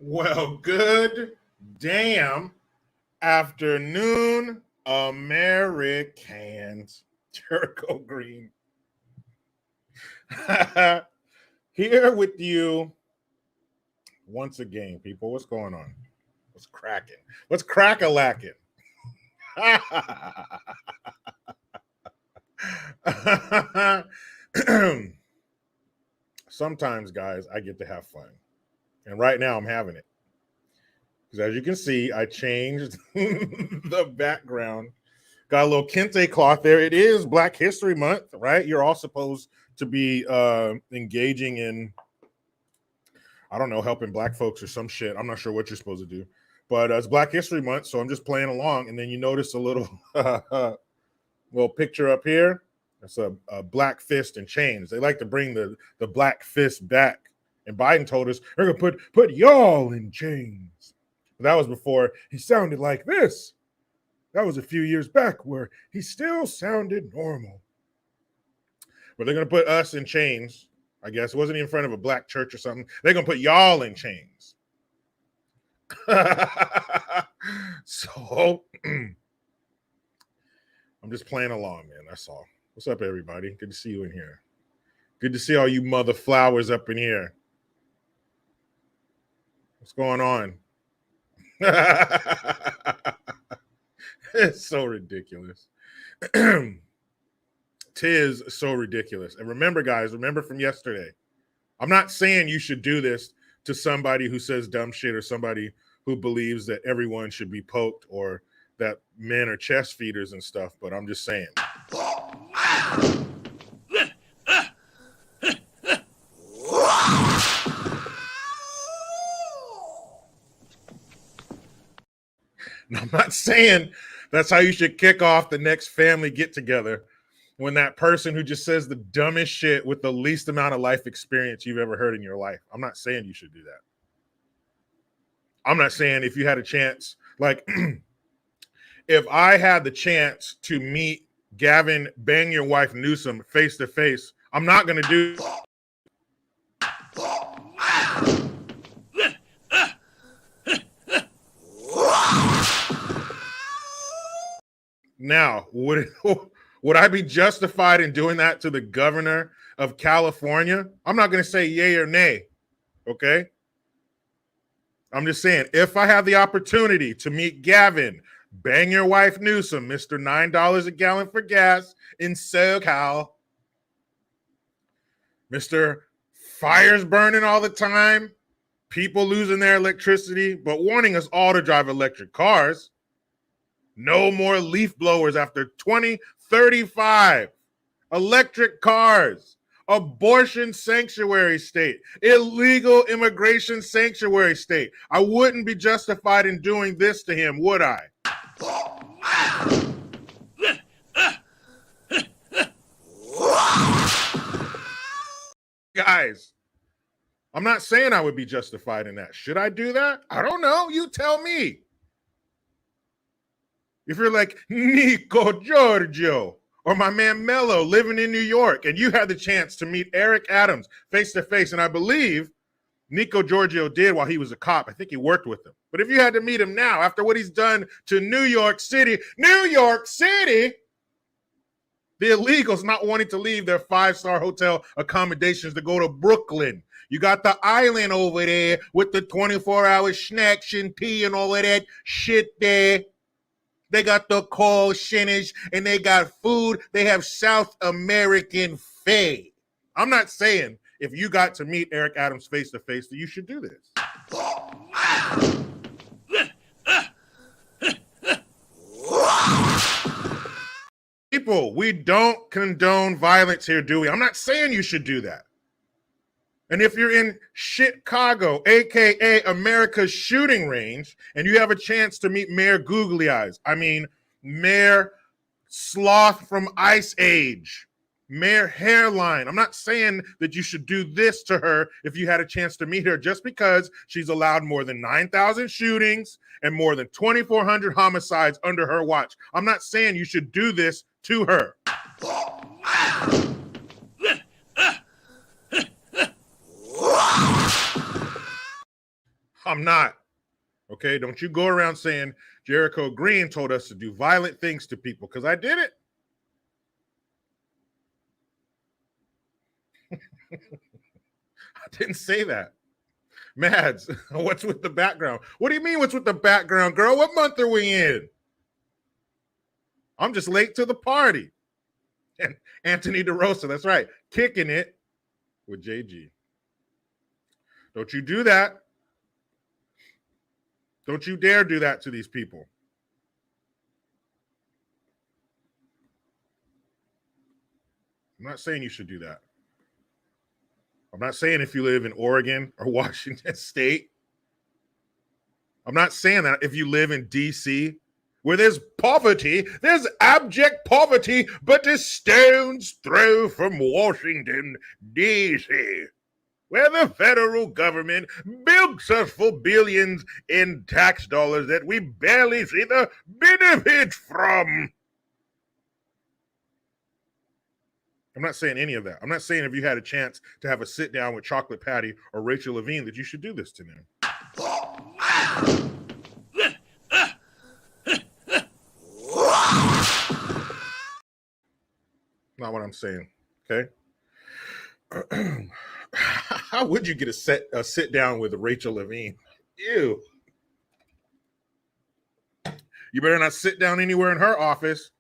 Well, good damn afternoon, Americans. Jericho Green here with you once again, people. What's going on? What's cracking? What's crack-a-lacking? Sometimes, guys, I get to have fun. And right now I'm having it. Because as you can see, I changed the background. Got a little kente cloth there. It is Black History Month, right? You're all supposed to be engaging in, I don't know, helping Black folks or some shit. I'm not sure what you're supposed to do. But it's Black History Month, so I'm just playing along. And then you notice a little picture up here. That's a black fist and chains. They like to bring the black fist back. And Biden told us, they're going to put y'all in chains. But that was before he sounded like this. That was a few years back where he still sounded normal. But they're going to put us in chains. I guess it wasn't in front of a black church or something. They're going to put y'all in chains. So I'm just playing along, man. That's all. What's up, everybody? Good to see you in here. Good to see all you mother flowers up in here. What's going on? It's so ridiculous. Tis so ridiculous. And remember, guys, remember from yesterday, I'm not saying you should do this to somebody who says dumb shit or somebody who believes that everyone should be poked or that men are chest feeders and stuff, but I'm just saying. And I'm not saying that's how you should kick off the next family get-together when that person who just says the dumbest shit with the least amount of life experience you've ever heard in your life. I'm not saying you should do that. I'm not saying if you had a chance, like if I had the chance to meet Gavin Bang Your Wife Newsom face to face, I'm not going to do. Now, would I be justified in doing that to the governor of California? I'm not going to say yay or nay, okay? I'm just saying, if I have the opportunity to meet Gavin, Bang Your Wife Newsom, Mr. $9 a gallon for gas in SoCal, Mr. Fires burning all the time, people losing their electricity, but wanting us all to drive electric cars. No more leaf blowers after 2035. Electric cars. Abortion sanctuary state. Illegal immigration sanctuary state. I wouldn't be justified in doing this to him, would I? Guys, I'm not saying I would be justified in that. Should I do that? I don't know. You tell me. If you're like Nico Giorgio or my man Mello living in New York and you had the chance to meet Eric Adams face to face, and I believe Nico Giorgio did while he was a cop. I think he worked with him. But if you had to meet him now after what he's done to New York City, the illegals not wanting to leave their 5-star hotel accommodations to go to Brooklyn. You got the island over there with the 24-hour snacks and tea and all of that shit there. They got the call shinnish and they got food. They have South American fare. I'm not saying if you got to meet Eric Adams face to face that you should do this. People, we don't condone violence here, do we? I'm not saying you should do that. And if you're in Chicago, a.k.a. America's shooting range, and you have a chance to meet Mayor Googly Eyes, Mayor Sloth from Ice Age, Mayor Hairline. I'm not saying that you should do this to her if you had a chance to meet her just because she's allowed more than 9,000 shootings and more than 2,400 homicides under her watch. I'm not saying you should do this to her. I'm not. Okay, don't you go around saying Jericho Green told us to do violent things to people, because I did it. I didn't say that. Mads, what's with the background? What do you mean, what's with the background, girl? What month are we in? I'm just late to the party. And Anthony DeRosa, that's right, kicking it with JG. Don't you do that. Don't you dare do that to these people. I'm not saying you should do that. I'm not saying if you live in Oregon or Washington State. I'm not saying that if you live in D.C., where there's poverty, there's abject poverty, but a stone's throw from Washington, D.C., where the federal government bilks us for billions in tax dollars that we barely see the benefit from. I'm not saying any of that. I'm not saying if you had a chance to have a sit down with Chocolate Patty or Rachel Levine that you should do this to them. Not what I'm saying, okay? How would you get a sit down with Rachel Levine? Ew. You better not sit down anywhere in her office.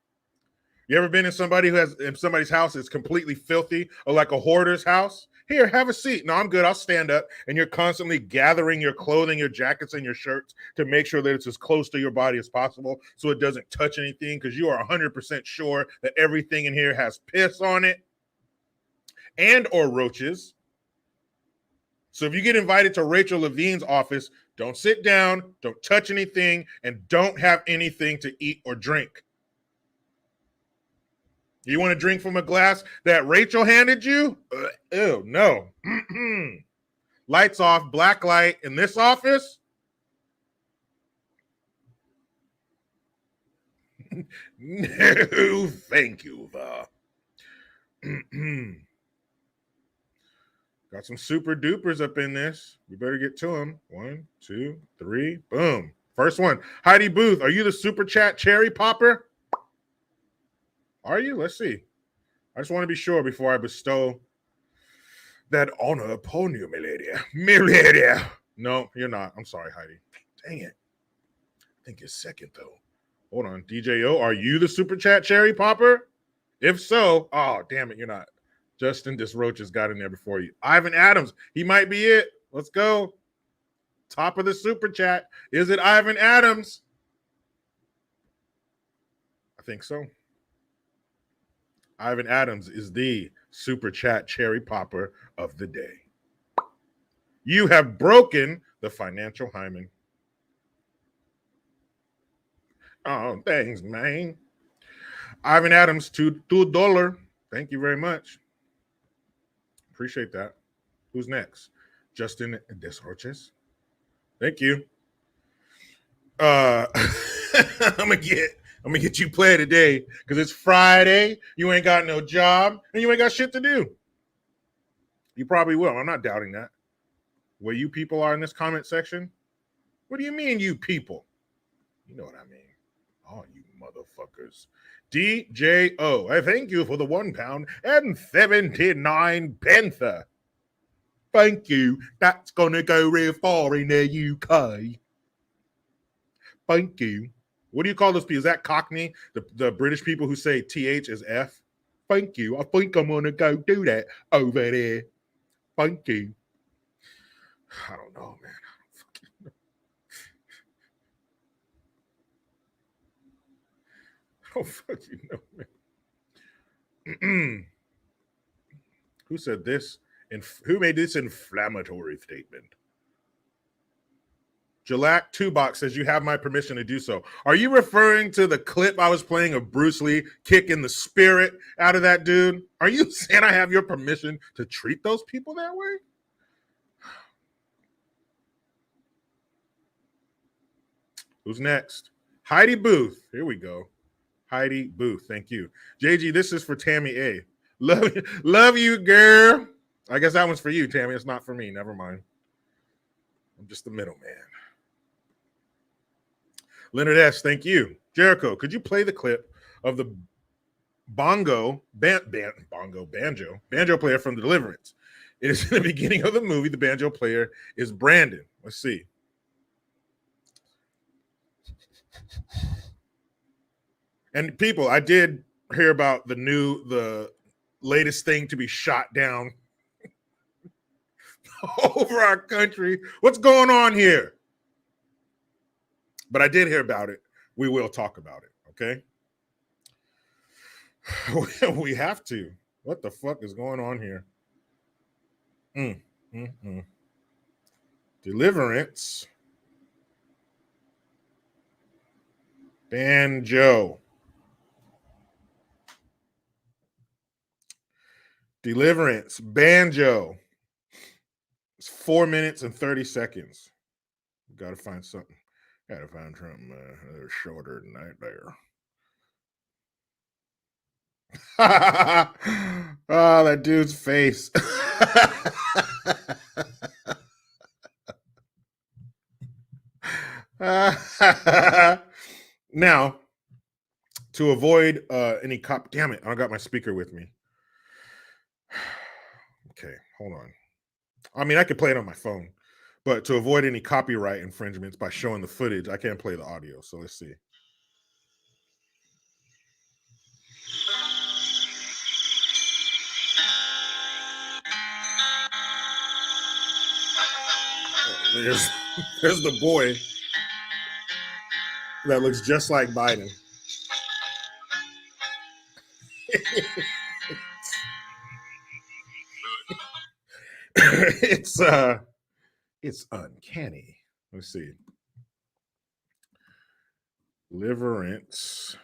You ever been in somebody's house that's completely filthy, or like a hoarder's house? Here, have a seat. No, I'm good. I'll stand up. And you're constantly gathering your clothing, your jackets, and your shirts to make sure that it's as close to your body as possible so it doesn't touch anything, because you are 100% sure that everything in here has piss on it and or roaches. So if you get invited to Rachel Levine's office, don't sit down, don't touch anything, and don't have anything to eat or drink. You want to drink from a glass that Rachel handed you? Ew, no. Lights off, black light in this office. No, thank you. Got some super dupers up in this. We better get to them. 1, 2, 3, boom. First one. Heidi Booth, are you the super chat cherry popper? Are you? Let's see. I just want to be sure before I bestow that honor upon you, milady. Milady. No, you're not. I'm sorry, Heidi. Dang it. I think you're second, though. Hold on. DJO, are you the super chat cherry popper? If so, oh, damn it, you're not. Justin Disroaches got in there before you. Ivan Adams, he might be it. Let's go. Top of the super chat. Is it Ivan Adams? I think so. Ivan Adams is the super chat cherry popper of the day. You have broken the financial hymen. Oh, thanks, man. Ivan Adams, $2. Thank you very much. Appreciate that. Who's next? Justin Desroches. Thank you. I'm gonna get you play today because it's Friday. You ain't got no job and you ain't got shit to do. You probably will. I'm not doubting that. Where you people are in this comment section? What do you mean, you people? You know what I mean. Oh, you motherfuckers. DJO, I thank you for the £1 and 79 pence. Thank you. That's gonna go real far in the UK. Thank you. What do you call those people? Is that Cockney? The British people who say TH is F? Thank you. I think I'm gonna go do that over there. Thank you. I don't know, man. I don't fucking know, man. Who said this? Who made this inflammatory statement? Jalak Tubok says, you have my permission to do so. Are you referring to the clip I was playing of Bruce Lee kicking the spirit out of that dude? Are you saying I have your permission to treat those people that way? Who's next? Heidi Booth. Here we go. Heidi Booth. Thank you. JG, this is for Tammy A. Love you, girl. I guess that one's for you, Tammy. It's not for me. Never mind. I'm just the middleman. Leonard S., thank you. Jericho, could you play the clip of the banjo player from The Deliverance? It is in the beginning of the movie. The banjo player is Brandon. Let's see. And people, I did hear about the latest thing to be shot down over our country. What's going on here? But I did hear about it. We will talk about it, okay? We have to. What the fuck is going on here? Deliverance. Banjo. Deliverance. Banjo. It's 4 minutes and 30 seconds. Got to find something. Got to find something a little shorter than that there. Oh, that dude's face. Now, to avoid any cop, damn it, I got my speaker with me. Okay, hold on. I mean, I could play it on my phone, but to avoid any copyright infringements by showing the footage, I can't play the audio. So let's see. There's the boy that looks just like Biden. It's uncanny. Let's see. Deliverance.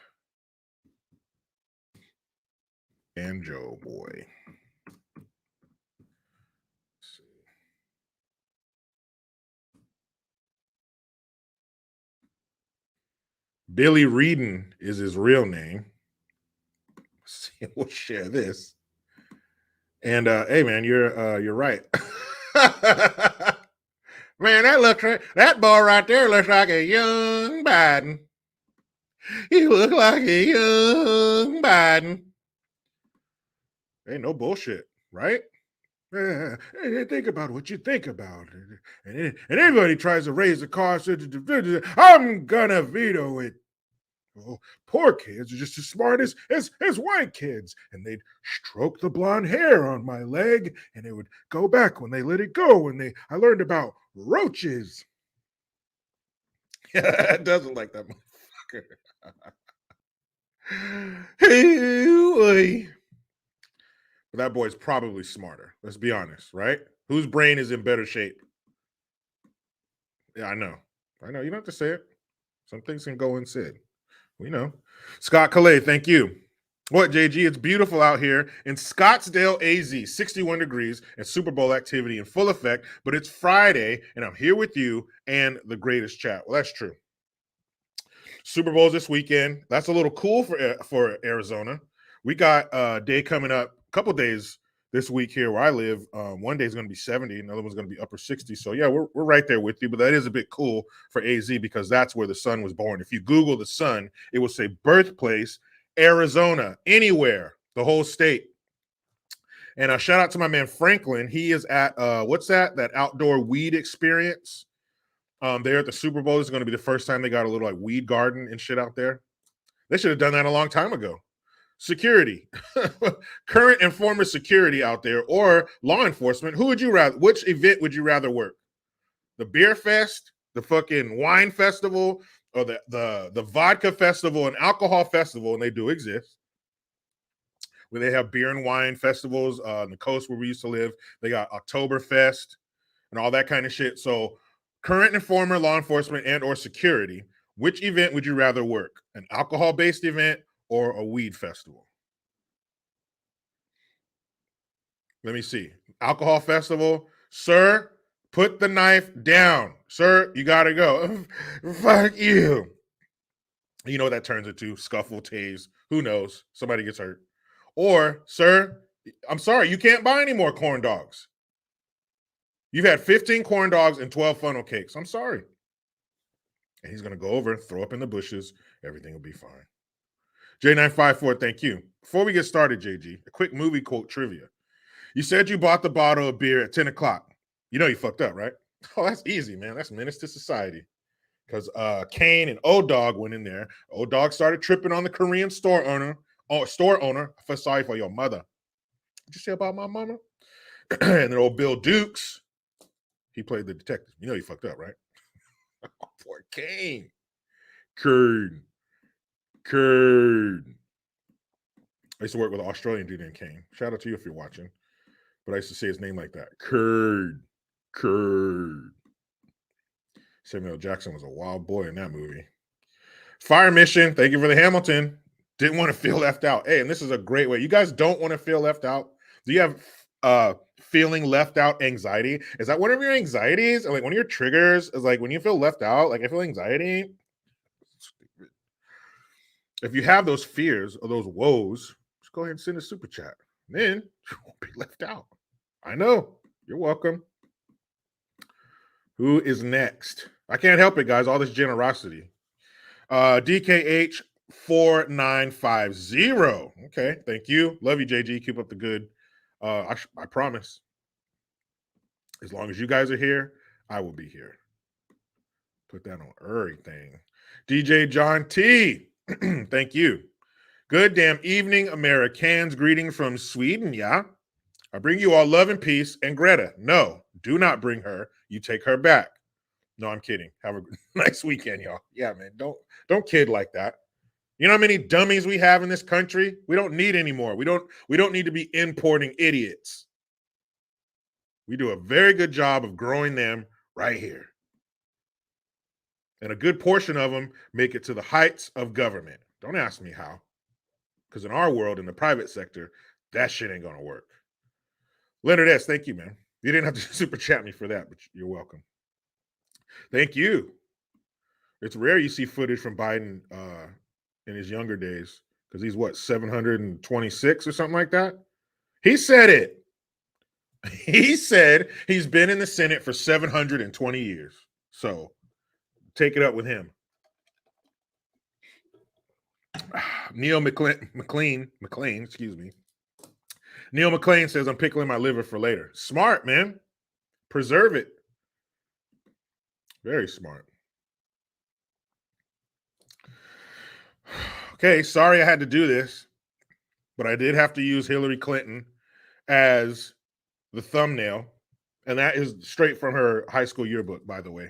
Banjo boy. Billy Reedon is his real name. Let's see, we'll share this. And hey man, you're right. Man, that boy right there looks like a young Biden. He look like a young Biden. Ain't no bullshit, right? Think about what you think about. And anybody tries to raise the cost, I'm gonna veto it. Oh, poor kids are just as smart as white kids. And they'd stroke the blonde hair on my leg, and it would go back when they let it go. And I learned about roaches. Yeah, it doesn't like that motherfucker. Hey, but that boy's probably smarter. Let's be honest, right? Whose brain is in better shape? Yeah, I know. You don't have to say it. Some things can go unsaid. We know. Scott Calais, thank you. What, JG? It's beautiful out here in Scottsdale, AZ, 61 degrees and Super Bowl activity in full effect, but it's Friday and I'm here with you and the greatest chat. Well, that's true. Super Bowl's this weekend. That's a little cool for Arizona. We got a day coming up, a couple days this week here where I live. One day is going to be 70, another one's going to be upper 60. So yeah, we're right there with you. But that is a bit cool for AZ because that's where the sun was born. If you Google the sun, it will say birthplace Arizona, anywhere, the whole state. And a shout out to my man Franklin. He is at what's that outdoor weed experience. There at the Super Bowl. This is going to be the first time they got a little like weed garden and shit out there. They should have done that a long time ago. Security, current and former security out there, or law enforcement. Who would you rather? Which event would you rather work? The beer fest, the fucking wine festival, or the vodka festival and alcohol festival? And they do exist. Where they have beer and wine festivals on the coast where we used to live. They got Oktoberfest and all that kind of shit. So current and former law enforcement and or security, which event would you rather work? An alcohol-based event or a weed festival? Let me see. Alcohol festival. Sir, put the knife down. Sir, you got to go. Fuck you. You know what that turns into? Scuffle, tase. Who knows? Somebody gets hurt. Or, sir, I'm sorry, you can't buy any more corn dogs. You've had 15 corn dogs and 12 funnel cakes. I'm sorry. And he's going to go over, throw up in the bushes. Everything will be fine. J954, thank you. Before we get started, JG, a quick movie quote trivia. You said you bought the bottle of beer at 10 o'clock. You know you fucked up, right? Oh, that's easy, man. That's menace to society. Because Kane and O-Dog went in there. O-Dog started tripping on the Korean store owner. I feel sorry for your mother. Did you say about my mama? And then old Bill Dukes, he played the detective. You know you fucked up, right? Poor Kane. Kane. I used to work with an Australian dude named Kane. Shout out to you if you're watching. But I used to say his name like that. Kane. Samuel L. Jackson was a wild boy in that movie. Fire Mission, thank you for the Hamilton. Didn't want to feel left out. Hey, and this is a great way. You guys don't want to feel left out? Do you have feeling left out anxiety? Is that one of your anxieties? Or like one of your triggers is like when you feel left out, like I feel anxiety. If you have those fears or those woes, just go ahead and send a super chat. Then you won't be left out. I know. You're welcome. Who is next? I can't help it, guys. All this generosity. DKH 4950. Okay, thank you. Love you, JG. Keep up the good. I promise. As long as you guys are here, I will be here. Put that on everything. DJ John T. Thank you. Good damn evening, Americans. Greetings from Sweden, yeah? I bring you all love and peace. And Greta, no, do not bring her. You take her back. No, I'm kidding. Have a nice weekend, y'all. Yeah, man, don't kid like that. You know how many dummies we have in this country? We don't need any more. We don't need to be importing idiots. We do a very good job of growing them right here. And a good portion of them make it to the heights of government. Don't ask me how. Because in our world, in the private sector, that shit ain't going to work. Leonard S., thank you, man. You didn't have to super chat me for that, but you're welcome. Thank you. It's rare you see footage from Biden in his younger days because he's, 726 or something like that? He said it. He said he's been in the Senate for 720 years. So take it up with him. Neil McLean, excuse me. Neil McLean says, I'm pickling my liver for later. Smart, man. Preserve it. Very smart. Okay, sorry I had to do this, but I did have to use Hillary Clinton as the thumbnail, and that is straight from her high school yearbook, by the way.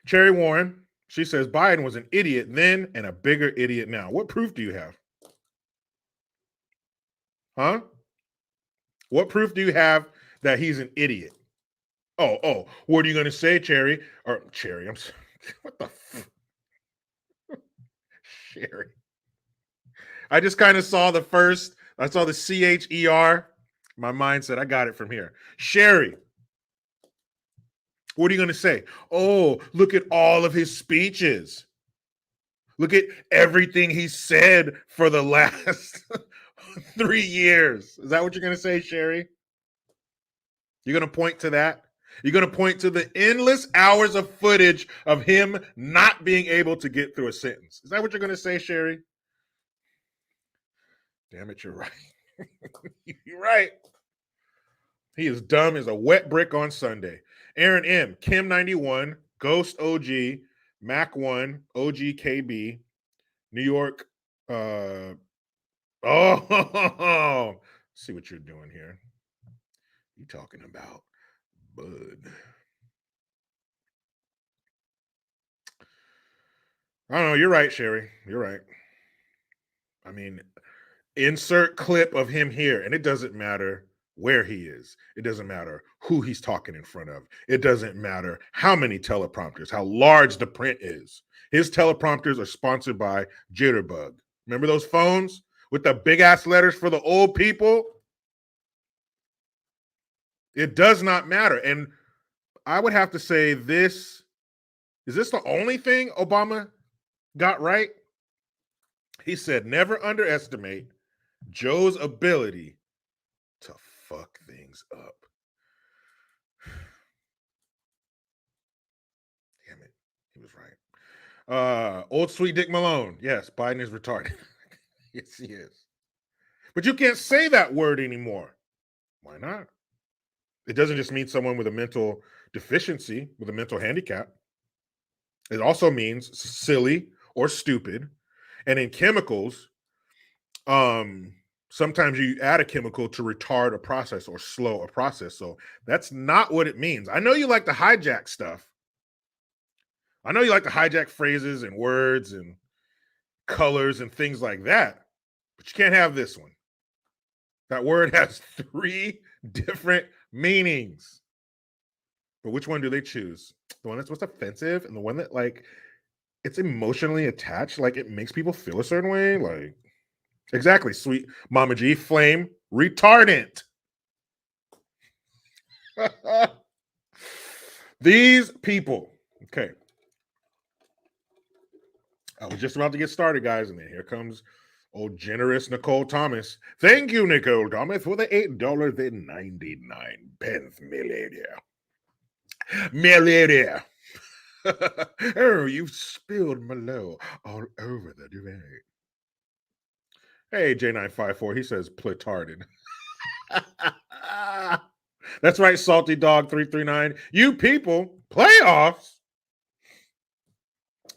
Cherry Warren, she says Biden was an idiot then and a bigger idiot now. What proof do you have? Huh? What proof do you have that he's an idiot? Oh, what are you going to say, Cherry? Or Cherry, I'm sorry. What the Cherry. I just kind of saw the CHER. My mind said, I got it from here. Sherry. What are you going to say? Oh, look at all of his speeches. Look at everything he said for the last 3 years. Is that what you're going to say, Sherry? You're going to point to that? You're going to point to the endless hours of footage of him not being able to get through a sentence. Is that what you're going to say, Sherry? Damn it, you're right. You're right. He is dumb as a wet brick on Sunday. Aaron M., Kim 91, Ghost OG, Mac 1, OG KB, New York. See what you're doing here. You talking about Bud. I don't know. You're right, Sherry. You're right. I mean, insert clip of him here, and it doesn't matter where he is. It doesn't matter who he's talking in front of. It doesn't matter how many teleprompters, how large the print is. His teleprompters are sponsored by Jitterbug. Remember those phones with the big ass letters for the old people? It does not matter. And I would have to say is this the only thing Obama got right? He said, never underestimate Joe's ability to fuck things up. He was right. Old sweet Dick Malone. Yes, Biden is retarded. Yes, he is. But you can't say that word anymore. Why not? It doesn't just mean someone with a mental deficiency, with a mental handicap. It also means silly or stupid. And in chemicals, sometimes you add a chemical to retard a process or slow a process. So that's not what it means. I know you like to hijack stuff. I know you like to hijack phrases and words and colors and things like that, but you can't have this one. That word has 3 different meanings. But which one do they choose? The one that's most offensive and the one that, like, it's emotionally attached, like it makes people feel a certain way? Like, exactly, sweet Mama G, flame retardant. These people. Okay. I was just about to get started, guys, and then here comes old generous Nicole Thomas. Thank you, Nicole Thomas, for the $8.99 millionaire. Millionaire. Oh, you've spilled Merlot all over the duvet. Hey, J954, he says platarded. That's right, Salty Dog 339. You people, playoffs.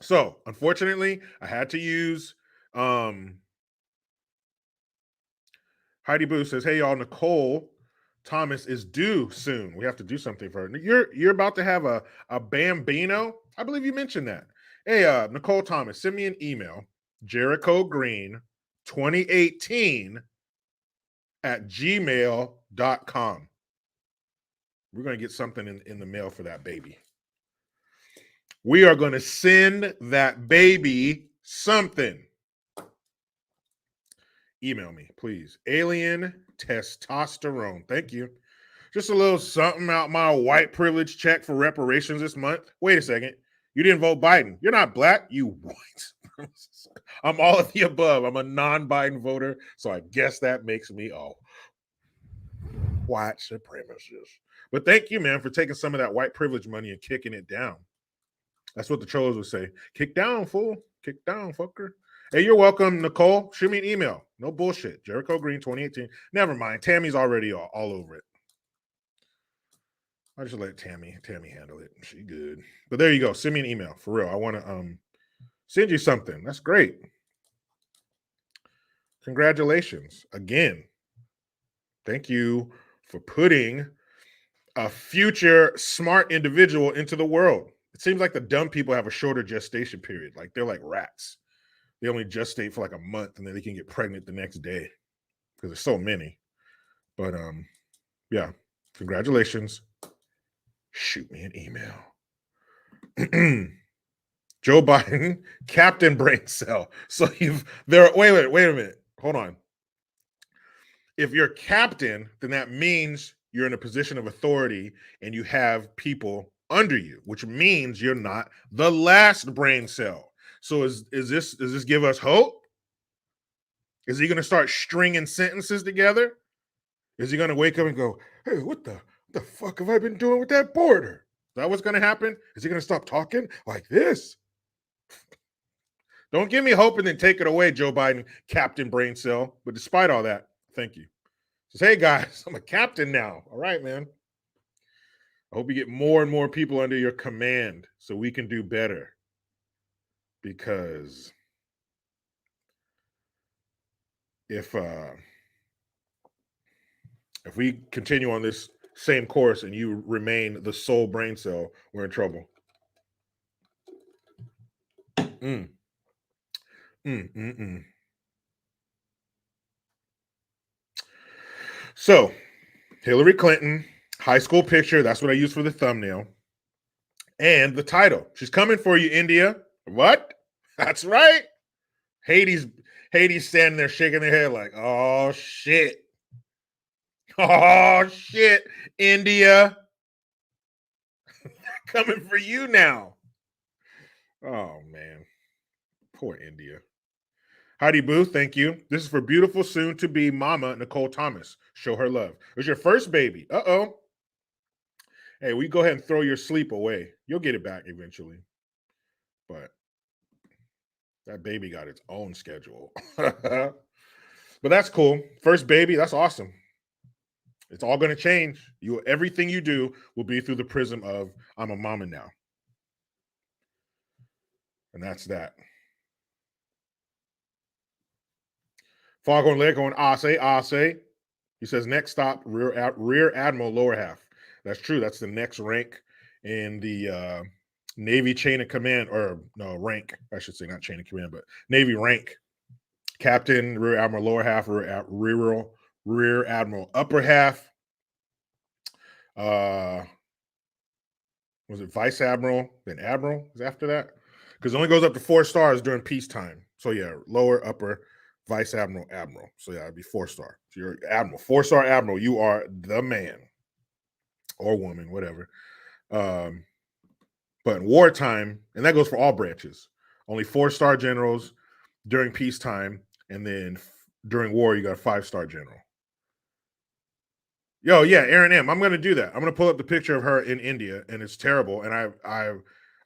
So, unfortunately, I had to use Heidi Boo says, "Hey y'all, Nicole Thomas is due soon. We have to do something for her. You're about to have a bambino. I believe you mentioned that. Hey, Nicole Thomas, send me an email, Jericho Green 2018 at gmail.com. We're going to get something in the mail for that baby. We are going to send that baby something. Email me, please. Alien testosterone. Thank you. Just a little something out my white privilege check for reparations this month. Wait a second. You didn't vote Biden. You're not black. You white. I'm all of the above. I'm a non-Biden voter, so I guess that makes me a white supremacist. But thank you, man, for taking some of that white privilege money and kicking it down. That's what the trolls would say. Kick down, fool. Kick down, fucker. Hey, you're welcome, Nicole. Shoot me an email. No bullshit. Jericho Green 2018. Never mind. Tammy's already all over it. I just let Tammy handle it. She good. But there you go. Send me an email. For real. I want to send you something. That's great. Congratulations. Again. Thank you for putting a future smart individual into the world. It seems like the dumb people have a shorter gestation period. Like they're like rats. They only gestate for like a month and then they can get pregnant the next day because there's so many. But yeah, congratulations. Shoot me an email. Joe Biden, Captain Brain Cell. So wait a minute. Hold on. If you're captain, then that means you're in a position of authority and you have people under you, which means you're not the last brain cell. So does this give us hope? Is he going to start stringing sentences together? Is he going to wake up and go, "Hey, what the fuck have I been doing with that border?" Is that what's going to happen? Is he going to stop talking like this? Don't give me hope and then take it away, Joe Biden, Captain Brain Cell. But despite all that, thank you. Says, "Hey guys, I'm a captain now." All right, man. I hope you get more and more people under your command so we can do better. Because if we continue on this same course and you remain the sole brain cell, we're in trouble. So, Hillary Clinton, high school picture. That's what I use for the thumbnail. And the title. She's coming for you, India. What? That's right. Hades standing there shaking their head like, "Oh, shit. Oh, shit, India. Coming for you now." Oh, man. Poor India. Heidi Booth, thank you. This is for beautiful soon-to-be mama, Nicole Thomas. Show her love. It was your first baby. Uh-oh. Hey, we go ahead and throw your sleep away. You'll get it back eventually. But that baby got its own schedule. But that's cool. First baby, that's awesome. It's all going to change. Everything you do will be through the prism of I'm a mama now. And that's that. Foghorn Leghorn, Ase. He says, next stop, Rear Admiral, lower half. That's true. That's the next rank in the Navy chain of command, or no, rank, I should say, not chain of command, but Navy rank. Captain, Rear Admiral, lower half, Rear Admiral, upper half. Was it Vice Admiral, then Admiral is after that? Because it only goes up to 4 stars during peacetime. So yeah, lower, upper, Vice Admiral, Admiral. So yeah, it'd be 4-star. So you're Admiral, 4-star Admiral. You are the man or woman, whatever. But in wartime, and that goes for all branches, only 4-star generals during peacetime, and then during war, you got a 5-star general. Yo, yeah, Aaron M. I'm going to do that. I'm going to pull up the picture of her in India, and it's terrible. And I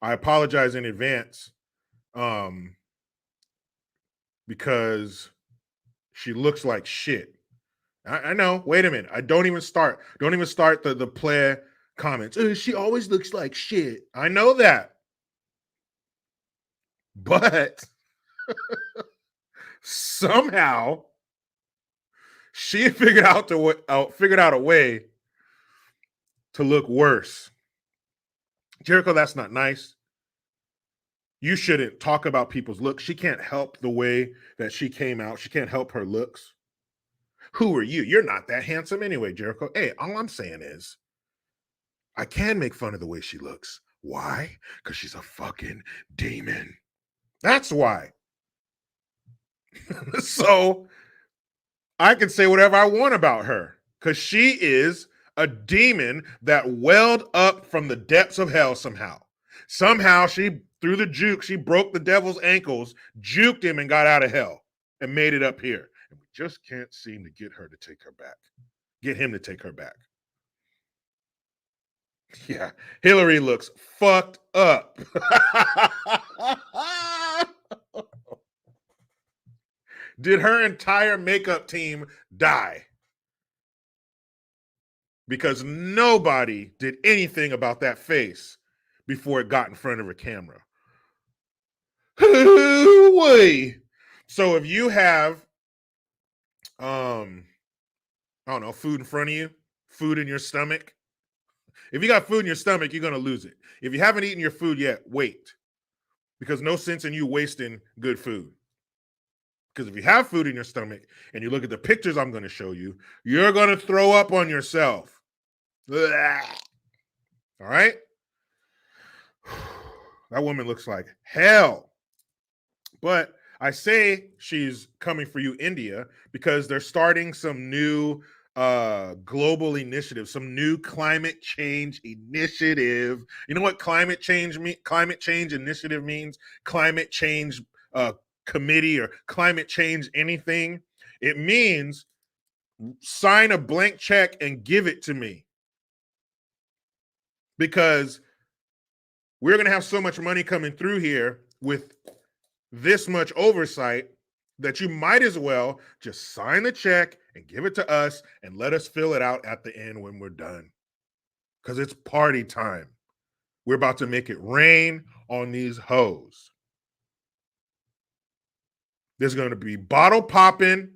apologize in advance, because she looks like shit. I know. Wait a minute. Don't even start the player comments. She always looks like shit. I know that, but somehow she figured out a way to look worse. Jericho, that's not nice. You shouldn't talk about people's looks. She can't help the way that she came out. She can't help her looks. Who are you? You're not that handsome anyway, Jericho. Hey, all I'm saying is I can make fun of the way she looks. Why? Because she's a fucking demon. That's why. So I can say whatever I want about her, because she is a demon that welled up from the depths of hell somehow. Somehow she, through the juke, she broke the devil's ankles, juked him, and got out of hell and made it up here. And we just can't seem to get her to take her back. Get him to take her back. Yeah, Hillary looks fucked up. Did her entire makeup team die? Because nobody did anything about that face before it got in front of a camera. So if you have, I don't know, food in front of you, food in your stomach. If you got food in your stomach, you're going to lose it. If you haven't eaten your food yet, wait. Because no sense in you wasting good food. Because if you have food in your stomach and you look at the pictures I'm going to show you, you're going to throw up on yourself. Blah. All right? That woman looks like hell. But I say she's coming for you, India, because they're starting some new global initiative, some new climate change initiative. You know what climate change initiative means? Climate change committee or climate change anything. It means sign a blank check and give it to me. Because we're going to have so much money coming through here with this much oversight that you might as well just sign the check and give it to us and let us fill it out at the end when we're done. Because it's party time. We're about to make it rain on these hoes. There's going to be bottle popping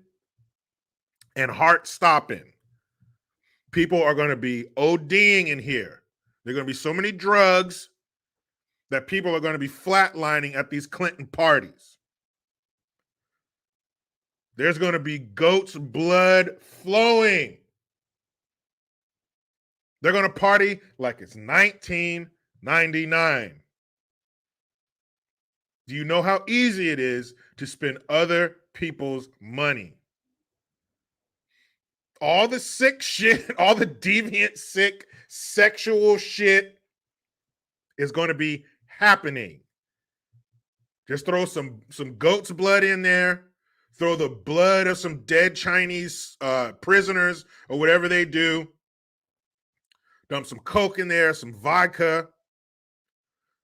and heart stopping. People are going to be ODing in here. There are going to be so many drugs that people are going to be flatlining at these Clinton parties. There's going to be goat's blood flowing. They're going to party like it's 1999. Do you know how easy it is to spend other people's money? All the sick shit, all the deviant, sick, sexual shit is going to be happening. Just throw some goat's blood in there. Throw the blood of some dead Chinese prisoners or whatever they do. Dump some Coke in there, some vodka,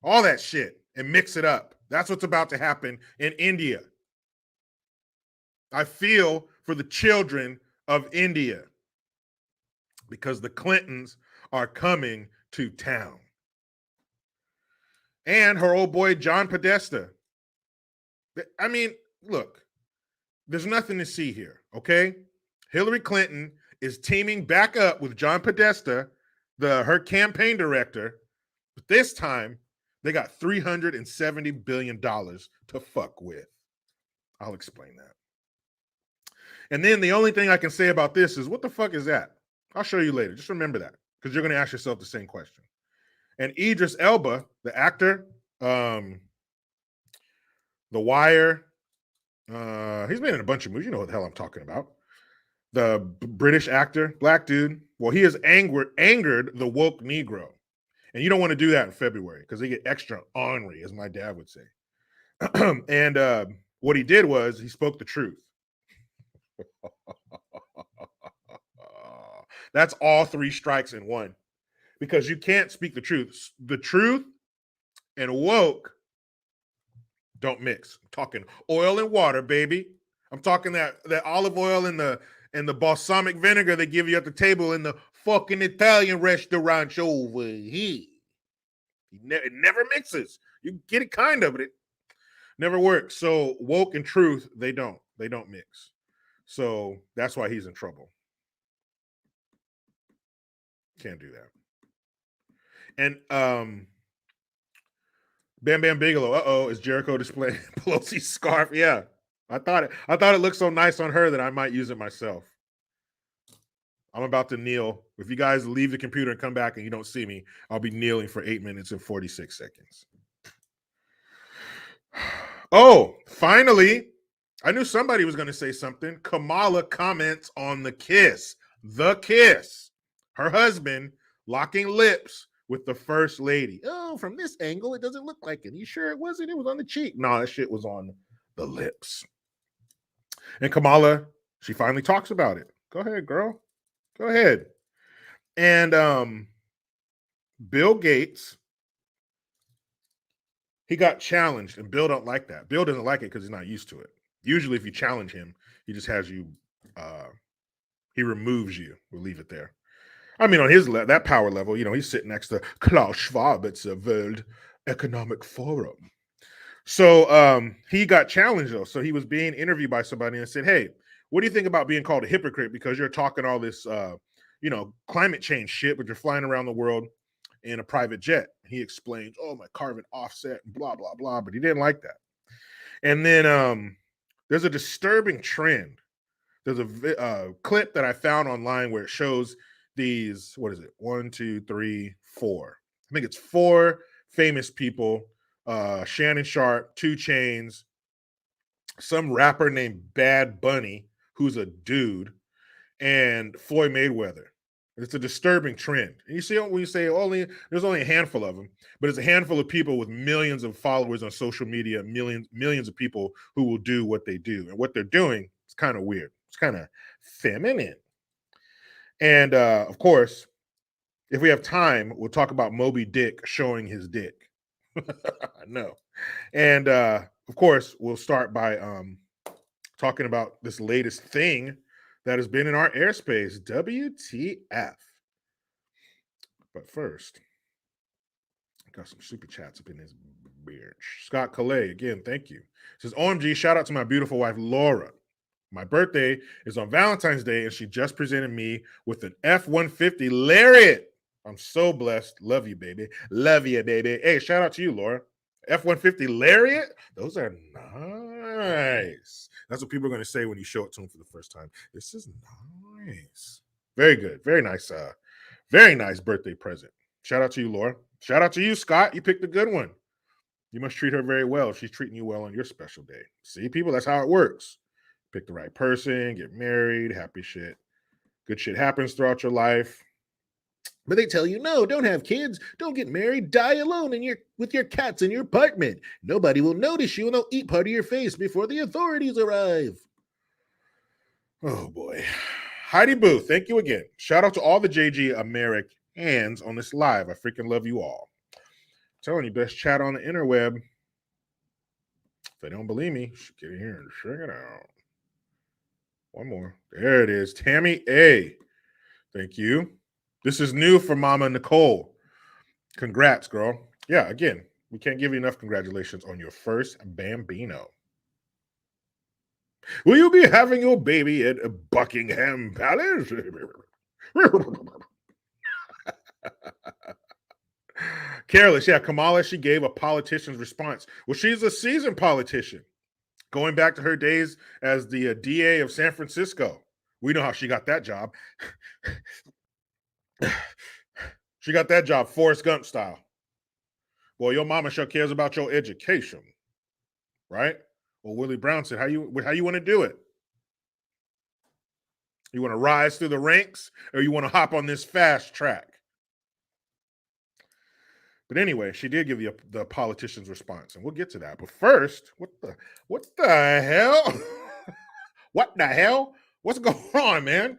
all that shit. and mix it up. That's what's about to happen in India. I feel for the children of India because the Clintons are coming to town. And her old boy, John Podesta. I mean, look, there's nothing to see here, okay? Hillary Clinton is teaming back up with John Podesta, her campaign director, but this time they got $370 billion to fuck with. I'll explain that. And then the only thing I can say about this is, what the fuck is that? I'll show you later. Just remember that, because you're going to ask yourself the same question. And Idris Elba, the actor, The Wire, he's been in a bunch of movies. You know what the hell I'm talking about. The British actor, black dude. Well, he has angered the woke Negro. And you don't want to do that in February because they get extra ornery, as my dad would say. And what he did was he spoke the truth. That's all 3 strikes in one, because you can't speak the truth. The truth and woke don't mix. I'm talking oil and water, baby. I'm talking that olive oil and the balsamic vinegar they give you at the table in the fucking Italian restaurant over here. It never mixes. You get it kind of, but it never works. So woke and truth, they don't mix. So that's why he's in trouble. Can't do that. And Bam Bam Bigelow, is Jericho displaying Pelosi's scarf? Yeah. I thought it looked so nice on her that I might use it myself. I'm about to kneel. If you guys leave the computer and come back and you don't see me, I'll be kneeling for 8 minutes and 46 seconds. Oh, finally, I knew somebody was going to say something. Kamala comments on the kiss. The kiss. Her husband locking lips with the first lady. Oh, from this angle, it doesn't look like it. You sure it wasn't? It was on the cheek. No, that shit was on the lips. And Kamala, she finally talks about it. Go ahead, girl. Go ahead. And Bill Gates, he got challenged, and Bill don't like that. Bill doesn't like it because he's not used to it. Usually if you challenge him, he just has you, he removes you. We'll leave it there. I mean, on his that power level, he's sitting next to Klaus Schwab at the World Economic Forum. So he got challenged, though. So he was being interviewed by somebody and said, hey, what do you think about being called a hypocrite because you're talking all this, climate change shit, but you're flying around the world in a private jet? He explains, my carbon offset and blah, blah, blah, but he didn't like that. And then there's a disturbing trend. There's a clip that I found online where it shows these, 1, 2, 3, 4. I think it's 4 famous people, Shannon Sharp, 2 Chainz, some rapper named Bad Bunny, who's a dude, and Floyd Mayweather. It's a disturbing trend. And you see when you say there's only a handful of them, but it's a handful of people with millions of followers on social media, millions of people who will do what they do. And what they're doing is kind of weird. It's kind of feminine. And of course, if we have time, we'll talk about Moby Dick showing his dick. No. And of course, we'll start by talking about this latest thing that has been in our airspace, WTF. But first, got some super chats up in this bitch. Scott Calais, again, thank you. Says, OMG, shout out to my beautiful wife, Laura. My birthday is on Valentine's Day, and she just presented me with an F-150 Lariat. I'm so blessed. Love you, baby. Love you, baby. Hey, shout out to you, Laura. F-150 Lariat? Those are nice. That's what people are going to say when you show it to them for the first time. This is nice. Very good. Very nice birthday present. Shout out to you, Laura. Shout out to you, Scott. You picked a good one. You must treat her very well if she's treating you well on your special day. See, people, that's how it works. Pick the right person, get married, happy shit. Good shit happens throughout your life. But they tell you, no, don't have kids. Don't get married. Die alone with your cats in your apartment. Nobody will notice you and they'll eat part of your face before the authorities arrive. Oh, boy. Heidi Boo, thank you again. Shout out to all the JG Americans on this live. I freaking love you all. telling you, best chat on the interweb. If they don't believe me, get in here and check it out. One more. There it is. Tammy A. Thank you. This is new for Mama Nicole. Congrats, girl. Yeah, again, we can't give you enough congratulations on your first bambino. Will you be having your baby at Buckingham Palace? Careless. Yeah, Kamala, she gave a politician's response. Well, she's a seasoned politician. Going back to her days as the DA of San Francisco. We know how she got that job. She got that job Forrest Gump style. Well, your mama sure cares about your education, right? Well, Willie Brown said, how you want to do it? You want to rise through the ranks, or you want to hop on this fast track? But anyway, she did give you the politician's response, and we'll get to that. But first, what the hell? What the hell? What's going on, man?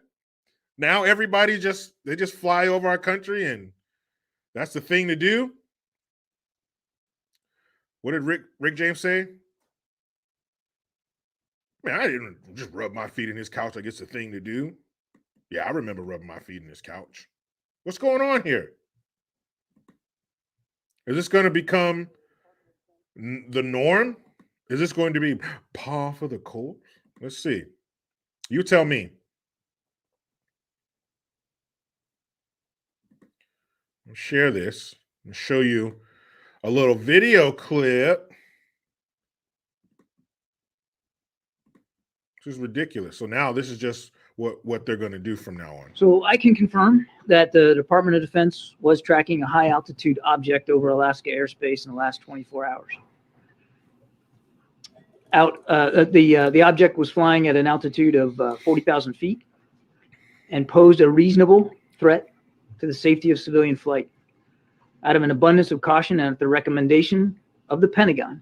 Now everybody they just fly over our country, and that's the thing to do. What did Rick James say? Man, I didn't just rub my feet in his couch like it's the thing to do. Yeah, I remember rubbing my feet in his couch. What's going on here? Is this going to become the norm? Is this going to be par for the course? Let's see. You tell me. I'll share this and show you a little video clip. This is ridiculous. So now this is just what they're going to do from now on. So I can confirm that the Department of Defense was tracking a high altitude object over Alaska airspace in the last 24 hours. The object was flying at an altitude of 40,000 feet and posed a reasonable threat to the safety of civilian flight. Out of an abundance of caution and at the recommendation of the Pentagon,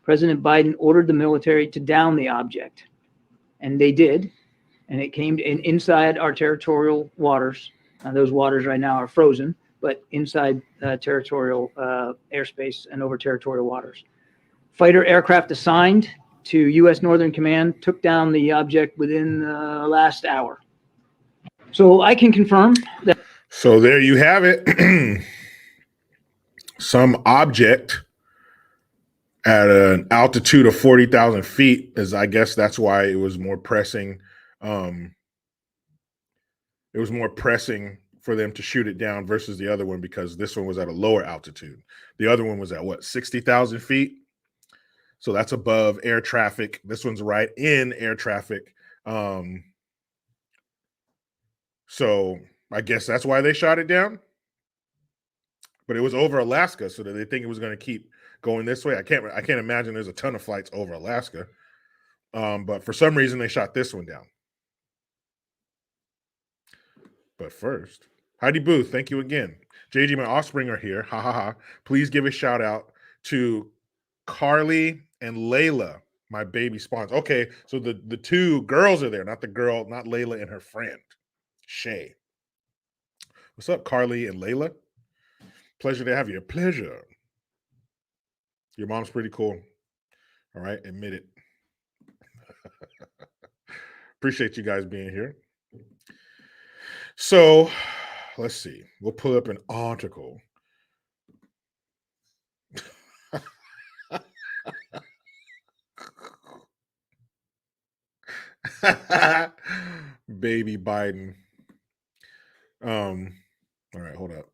President Biden ordered the military to down the object. And they did. And it came inside our territorial waters. Those waters right now are frozen, but inside territorial airspace and over territorial waters. Fighter aircraft assigned to U.S. Northern Command took down the object within the last hour. So I can confirm that. So there you have it. Some object at an altitude of 40,000 feet is, I guess that's why it was more pressing. It was more pressing for them to shoot it down versus the other one, because this one was at a lower altitude. The other one was at 60,000 feet. So that's above air traffic. This one's right in air traffic. So I guess that's why they shot it down. But it was over Alaska, so that they think it was going to keep going this way. I can't imagine there's a ton of flights over Alaska. But for some reason, they shot this one down. But first, Heidi Booth, thank you again. JG, my offspring are here. Ha ha ha. Please give a shout out to Carly and Layla, my baby spawns. Okay, so the two girls are there, not the girl, not Layla and her friend, Shay. What's up, Carly and Layla? Pleasure to have you. Pleasure. Your mom's pretty cool. All right, admit it. Appreciate you guys being here. So let's see. We'll pull up an article. Baby Biden. All right, hold up.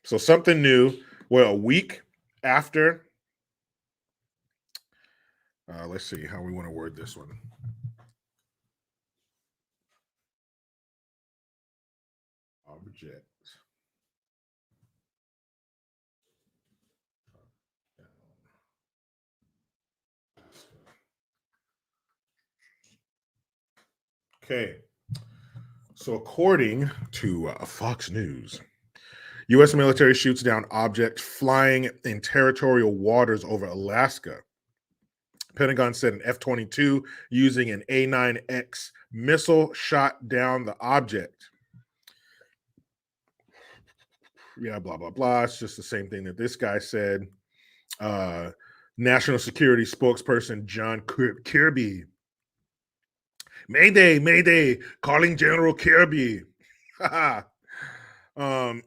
So something new. Well, a week after. Let's see how we want to word this one. Object. Okay. So according to Fox News, U.S. military shoots down object flying in territorial waters over Alaska. Pentagon said an F-22 using an A-9X missile shot down the object. Yeah, blah, blah, blah. It's just the same thing that this guy said. National Security spokesperson John Kirby. Mayday, Mayday, calling General Kirby. um,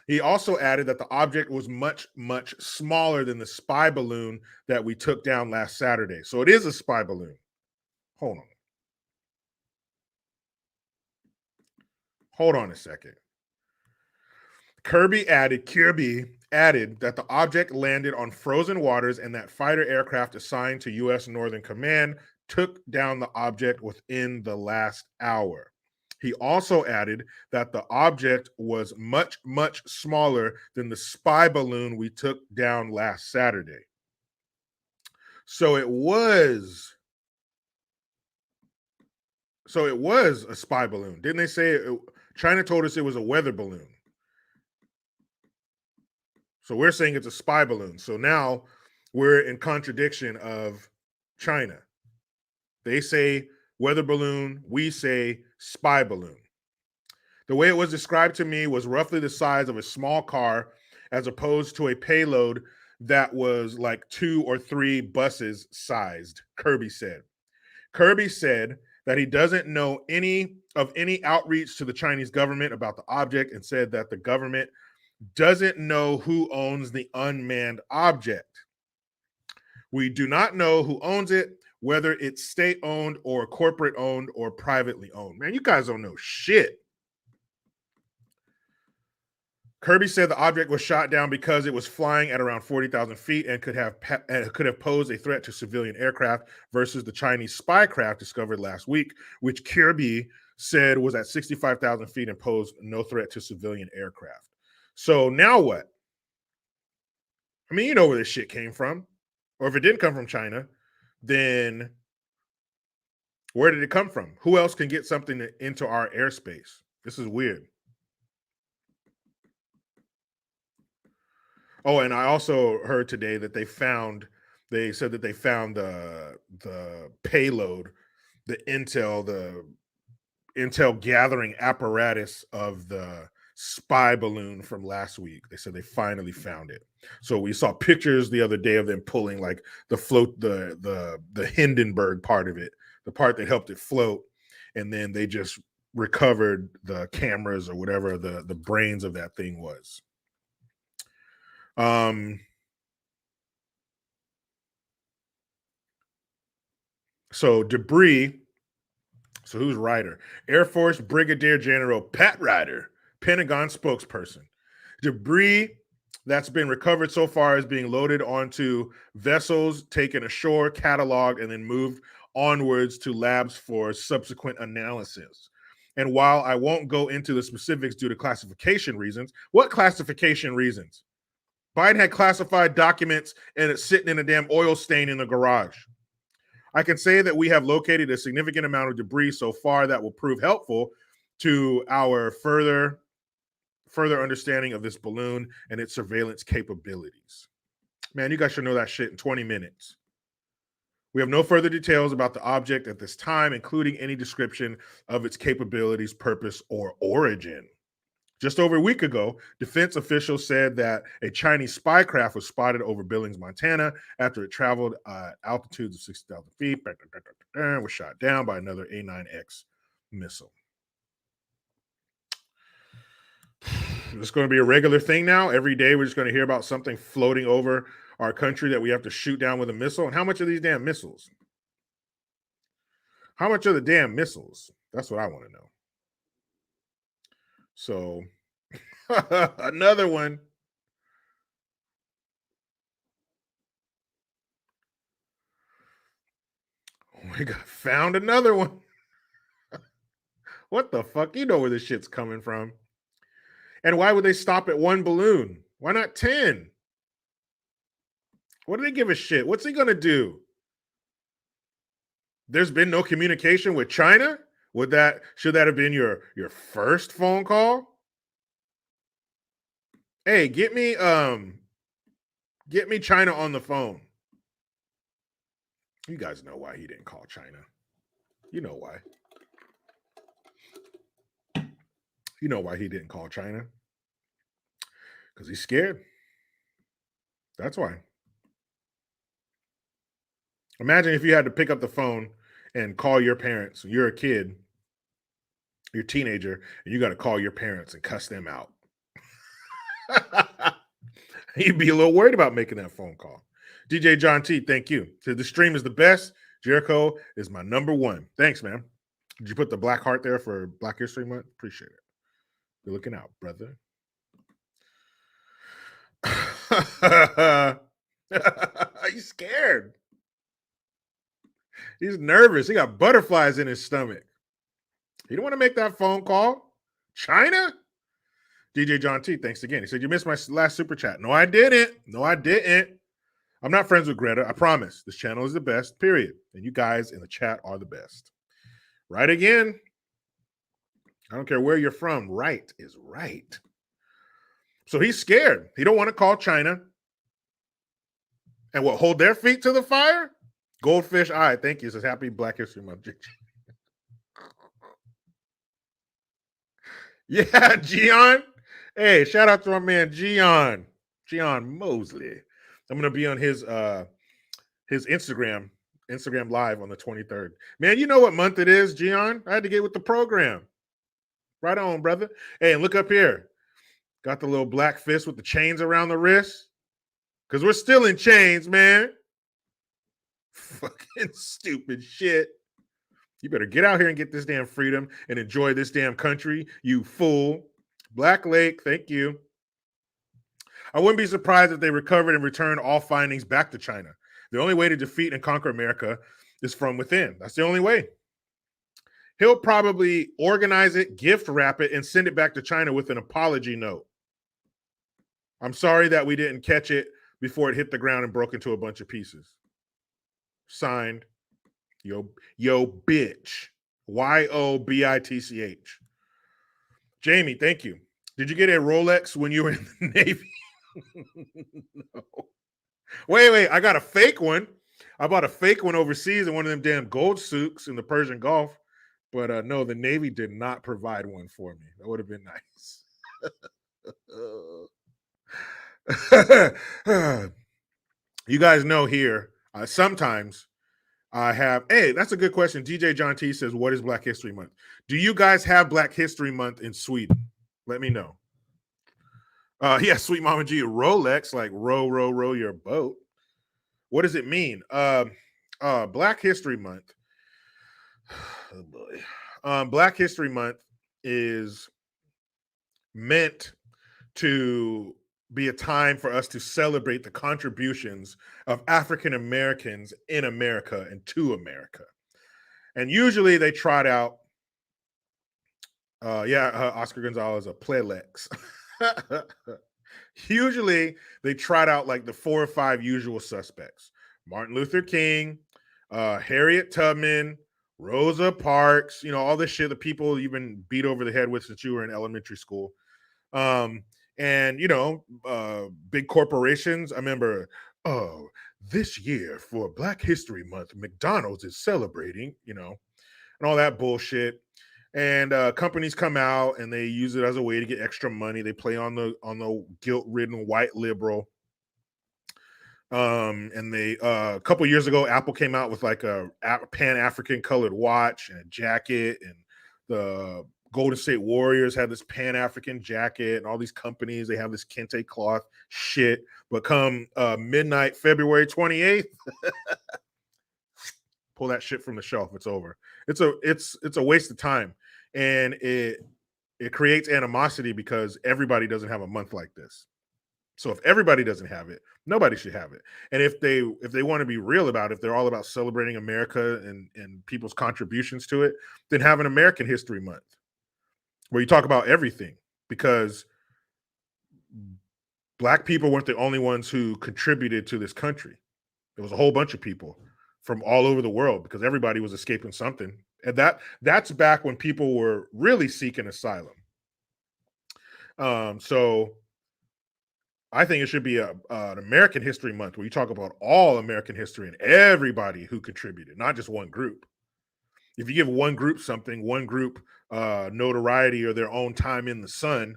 he also added that the object was much, much smaller than the spy balloon that we took down last Saturday. So it is a spy balloon. Hold on. Hold on a second. Kirby added that the object landed on frozen waters and that fighter aircraft assigned to U.S. Northern Command took down the object within the last hour. He also added that the object was much, much smaller than the spy balloon we took down last Saturday. So it was a spy balloon. Didn't they say China told us it was a weather balloon? So we're saying it's a spy balloon. So now we're in contradiction of China. They say weather balloon, we say spy balloon. The way it was described to me was roughly the size of a small car as opposed to a payload that was like 2 or 3 buses sized, Kirby said. Kirby said that he doesn't know any outreach to the Chinese government about the object and said that the government doesn't know who owns the unmanned object. We do not know who owns it, whether it's state-owned or corporate-owned or privately owned. Man, you guys don't know shit. Kirby said the object was shot down because it was flying at around 40,000 feet and could have posed a threat to civilian aircraft versus the Chinese spy craft discovered last week, which Kirby said was at 65,000 feet and posed no threat to civilian aircraft. So now what? I mean, you know where this shit came from. Or if it didn't come from China, then where did it come from? Who else can get something into our airspace? This is weird. Oh, and I also heard today that they said that they found the payload, the intel gathering apparatus of the spy balloon from last week. They said they finally found it. So we saw pictures the other day of them pulling like the Hindenburg part of it, the part that helped it float, and then they just recovered the cameras or whatever the brains of that thing was. So debris. So who's Ryder? Air Force Brigadier General Pat Ryder, Pentagon spokesperson. Debris that's been recovered so far is being loaded onto vessels, taken ashore, cataloged, and then moved onwards to labs for subsequent analysis. And while I won't go into the specifics due to classification reasons, what classification reasons? Biden had classified documents and it's sitting in a damn oil stain in the garage. I can say that we have located a significant amount of debris so far that will prove helpful to our further understanding of this balloon and its surveillance capabilities. Man, you guys should know that shit in 20 minutes. We have no further details about the object at this time, including any description of its capabilities, purpose, or origin. Just over a week ago, defense officials said that a Chinese spy craft was spotted over Billings, Montana, after it traveled at altitudes of 60,000 feet, was shot down by another A9X missile. It's going to be a regular thing now. Every day we're just going to hear about something floating over our country that we have to shoot down with a missile. And how much are these damn missiles? How much are the damn missiles? That's what I want to know. So, another one. We found another one. What the fuck? You know where this shit's coming from. And why would they stop at one balloon? Why not 10? What do they give a shit? What's he going to do? There's been no communication with China? Should that have been your first phone call? Hey, get me China on the phone. You guys know why he didn't call China. You know why. You know why he didn't call China. Because he's scared. That's why. Imagine if you had to pick up the phone and call your parents. You're a kid, you're a teenager, and you got to call your parents and cuss them out. You'd be a little worried about making that phone call. DJ John T, thank you. So the stream is the best. Jericho is my number one. Thanks, man. Did you put the black heart there for Black History Month? Appreciate it. You're looking out, brother. He's scared. He's nervous. He got butterflies in his stomach. You don't want to make that phone call. China? DJ John T, thanks again. He said, you missed my last super chat. No, I didn't. No, I didn't. I'm not friends with Greta. I promise. This channel is the best, period. And you guys in the chat are the best. Right again. I don't care where you're from. Right is right. So he's scared. He don't want to call China. And what, hold their feet to the fire? Goldfish Eye, thank you. It says happy Black History Month. Yeah, Gian. Hey, shout out to our man Gian Mosley. I'm gonna be on his Instagram live on the 23rd. Man, you know what month it is, Gian? I had to get with the program. Right on, brother. Hey, and look up here. Got the little black fist with the chains around the wrist. Because we're still in chains, man. Fucking stupid shit. You better get out here and get this damn freedom and enjoy this damn country, you fool. Black Lake, thank you. I wouldn't be surprised if they recovered and returned all findings back to China. The only way to defeat and conquer America is from within. That's the only way. He'll probably organize it, gift wrap it, and send it back to China with an apology note. I'm sorry that we didn't catch it before it hit the ground and broke into a bunch of pieces. Signed, yo bitch. YOBITCH. Jamie, thank you. Did you get a Rolex when you were in the Navy? No. Wait. I got a fake one. I bought a fake one overseas in one of them damn gold souks in the Persian Gulf. But no, the Navy did not provide one for me. That would have been nice. You guys know here, sometimes I have, hey, that's a good question. DJ John T says, what is Black History Month? Do you guys have Black History Month in Sweden? Let me know. Yeah, Sweet Mama G, Rolex, like row your boat. What does it mean? Black History Month. Oh boy. Black History Month is meant to be a time for us to celebrate the contributions of African Americans in America and to America. And usually they trot out, Oscar Gonzalez, a Plelex. Usually they trot out like the 4 or 5 usual suspects: Martin Luther King, Harriet Tubman, Rosa Parks, all this shit, the people you've been beat over the head with since you were in elementary school. And big corporations. I remember, this year for Black History Month, McDonald's is celebrating, and all that bullshit. And companies come out and they use it as a way to get extra money. They play on the guilt-ridden white liberal. And they a couple years ago, Apple came out with like a Pan-African colored watch and a jacket, and the Golden State Warriors had this Pan-African jacket, and all these companies, they have this kente cloth shit. But come midnight, February 28th, pull that shit from the shelf. It's over. It's a waste of time, and it creates animosity because everybody doesn't have a month like this. So if everybody doesn't have it, nobody should have it. And if they want to be real about it, if they're all about celebrating America and people's contributions to it, then have an American History Month where you talk about everything, because Black people weren't the only ones who contributed to this country. There was a whole bunch of people from all over the world, because everybody was escaping something. And that's back when people were really seeking asylum. So I think it should be an American History Month where you talk about all American history and everybody who contributed, not just one group. If you give one group something, one group notoriety or their own time in the sun,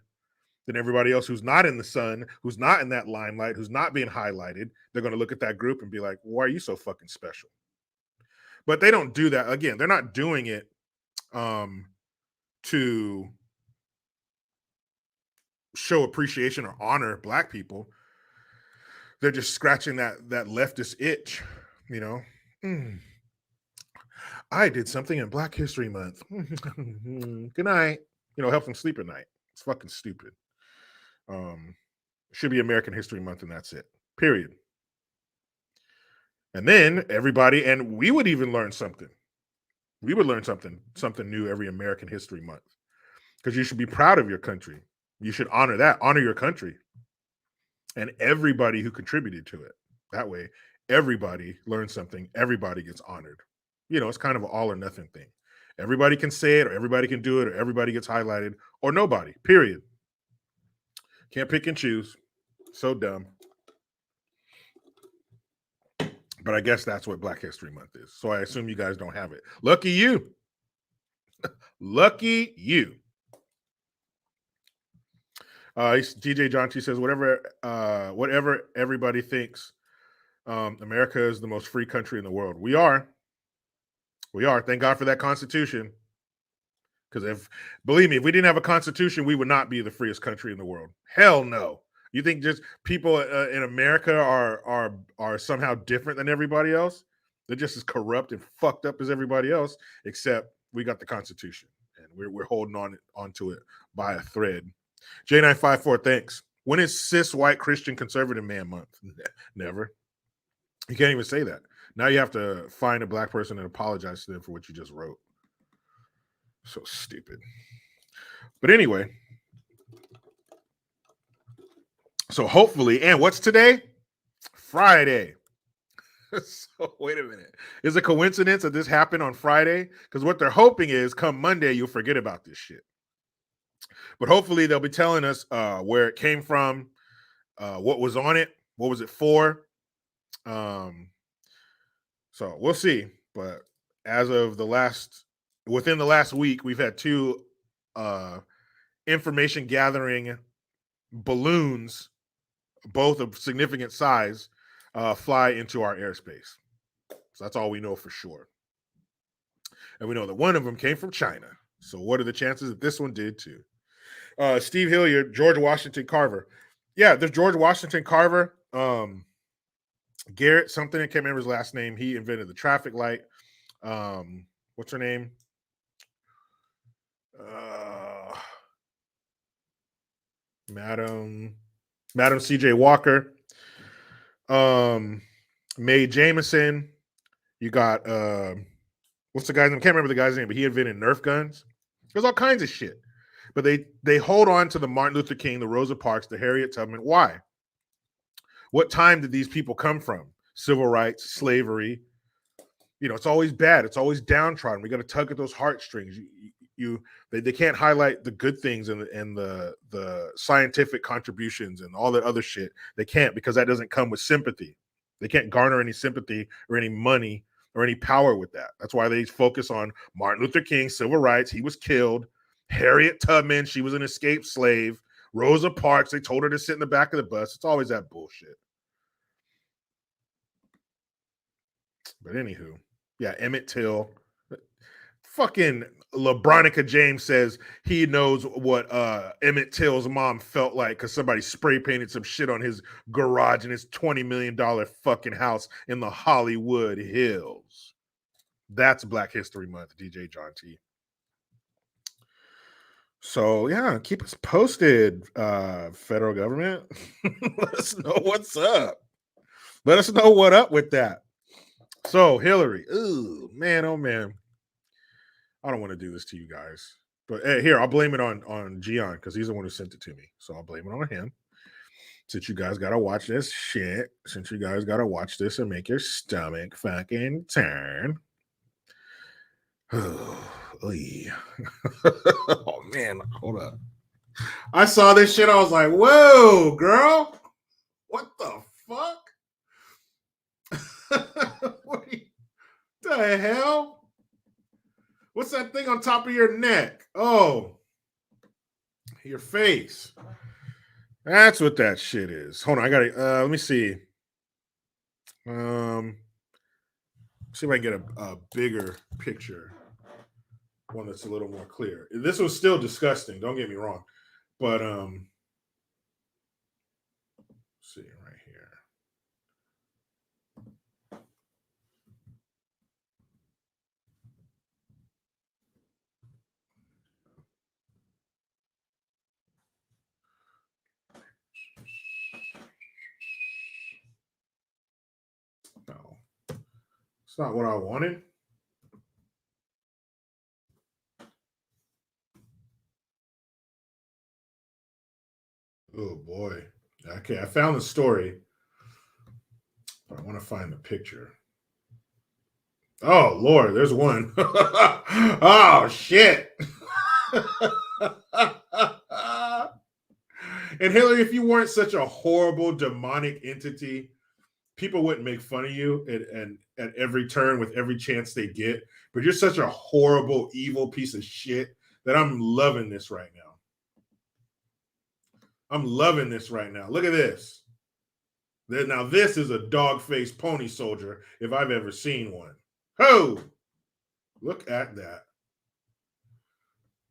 then everybody else who's not in the sun, who's not in that limelight, who's not being highlighted, they're going to look at that group and be like, why are you so fucking special? But they don't do that. Again, they're not doing it to show appreciation or honor Black people. They're just scratching that leftist itch, you know. I did something in Black History Month. Good night. You know, help them sleep at night. It's fucking stupid. Should be American History Month, and that's it. Period. And then everybody, and we would even learn something. We would learn something new every American History Month, because you should be proud of your country. You should honor that, honor your country, and everybody who contributed to it. That way, everybody learns something. Everybody gets honored. You know, it's kind of an all or nothing thing. Everybody can say it, or everybody can do it, or everybody gets highlighted, or nobody. Period. Can't pick and choose. So dumb. But I guess that's what Black History Month is. So I assume you guys don't have it. Lucky you. Lucky you. DJ John T says, whatever everybody thinks, America is the most free country in the world. We are. Thank God for that Constitution. Because believe me, if we didn't have a Constitution, we would not be the freest country in the world. Hell no. You think just people in America are somehow different than everybody else? They're just as corrupt and fucked up as everybody else, except we got the Constitution and we're holding on to it by a thread. J954, thanks. When is cis white Christian conservative man month? Never. You can't even say that. Now you have to find a Black person and apologize to them for what you just wrote. So stupid. But anyway. So hopefully, and what's today? Friday. So wait a minute. Is it a coincidence that this happened on Friday? Because what they're hoping is come Monday, you'll forget about this shit. But hopefully they'll be telling us where it came from, what was on it, what was it for. So we'll see. But as of within the last week, we've had 2 information gathering balloons, both of significant size, fly into our airspace. So that's all we know for sure. And we know that one of them came from China. So what are the chances that this one did too? Steve Hilliard, George Washington Carver. Yeah, there's George Washington Carver. Garrett something, I can't remember his last name. He invented the traffic light. What's her name? Madam C.J. Walker. Mae Jameson. You got what's the guy's name? I can't remember the guy's name, but he invented Nerf guns. There's all kinds of shit. But they hold on to the Martin Luther King, the Rosa Parks, the Harriet Tubman. Why? What time did these people come from? Civil rights, slavery. You know, it's always bad. It's always downtrodden. We got to tug at those heartstrings. They can't highlight the good things and the scientific contributions and all that other shit. They can't, because that doesn't come with sympathy. They can't garner any sympathy or any money or any power with that. That's why they focus on Martin Luther King, civil rights. He was killed. Harriet Tubman, she was an escaped slave. Rosa Parks, they told her to sit in the back of the bus. It's always that bullshit. But anywho, yeah, Emmett Till. Fucking LeBronica James says he knows what Emmett Till's mom felt like because somebody spray painted some shit on his garage in his $20 million fucking house in the Hollywood Hills. That's Black History Month, DJ John T. So yeah, keep us posted, federal government. Let us know what's up. Let us know what up with that. So Hillary, ooh, man, oh man. I don't want to do this to you guys. But hey, here, I'll blame it on Gian because he's the one who sent it to me. So I'll blame it on him. Since you guys got to watch this shit. Since you guys got to watch this and make your stomach fucking turn. Oh, oh man, hold up. I saw this shit. I was like, whoa, girl. What the fuck? What the hell? What's that thing on top of your neck? Oh, your face. That's what that shit is. Hold on, I gotta let me see. See if I can get a bigger picture, one that's a little more clear. This was still disgusting, don't get me wrong. But let's see right here. No, it's not what I wanted. Oh boy. Okay, I found the story. But I want to find the picture. Oh Lord, there's one. Oh shit. And Hillary, if you weren't such a horrible demonic entity, people wouldn't make fun of you and at every turn with every chance they get. But you're such a horrible, evil piece of shit that I'm loving this right now. I'm loving this right now. Look at this. Now, this is a dog-faced pony soldier if I've ever seen one. Ho! Look at that.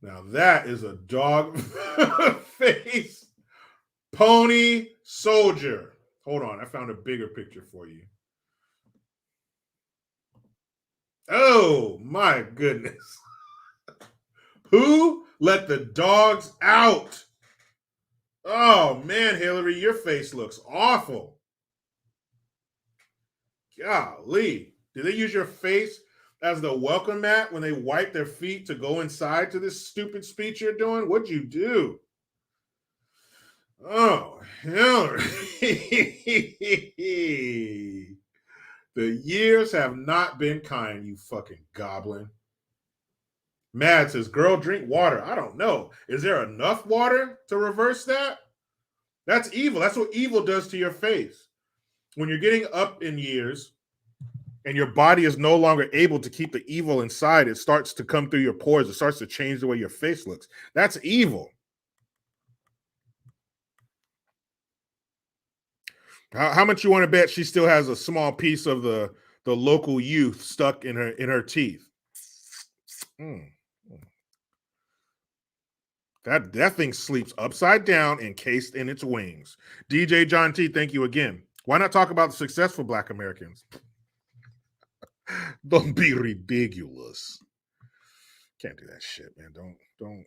Now, that is a dog-faced pony soldier. Hold on. I found a bigger picture for you. Oh, my goodness. Who let the dogs out? Oh, man, Hillary, your face looks awful. Golly. Did they use your face as the welcome mat when they wipe their feet to go inside to this stupid speech you're doing? What'd you do? Oh, Hillary. The years have not been kind, you fucking goblin. Mad says, girl, drink water. I don't know. Is there enough water to reverse that? That's evil. That's what evil does to your face. When you're getting up in years and your body is no longer able to keep the evil inside, it starts to come through your pores. It starts to change the way your face looks. That's evil. How much you want to bet she still has a small piece of the local youth stuck in her teeth? That thing sleeps upside down, encased in its wings. DJ John T, thank you again. Why not talk about the successful Black Americans? Don't be ridiculous. Can't do that shit, man. Don't.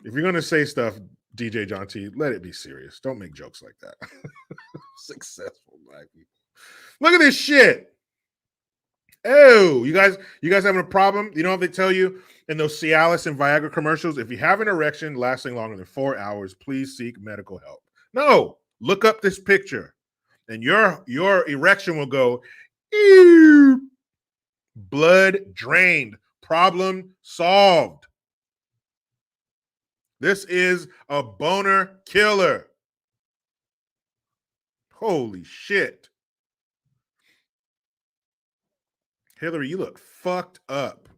If you're gonna say stuff, DJ John T, let it be serious. Don't make jokes like that. Successful Black people. Look at this shit. Oh, you guys having a problem? You know what they tell you in those Cialis and Viagra commercials? If you have an erection lasting longer than 4 hours, please seek medical help. No, look up this picture, and your erection will go. Ew. Blood drained. Problem solved. This is a boner killer. Holy shit. Hillary, you look fucked up.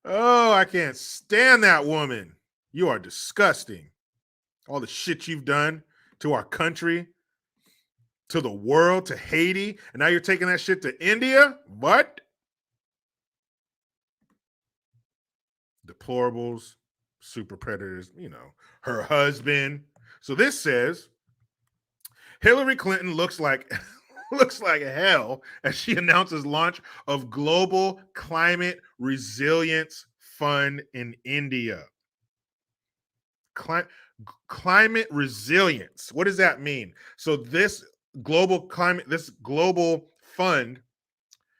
Oh, I can't stand that woman. You are disgusting. All the shit you've done to our country, to the world, to Haiti, and now you're taking that shit to India? What? Deplorables, super predators, her husband. So this says Hillary Clinton looks like hell as she announces launch of Global Climate Resilience Fund in India. Climate resilience. What does that mean? So this global fund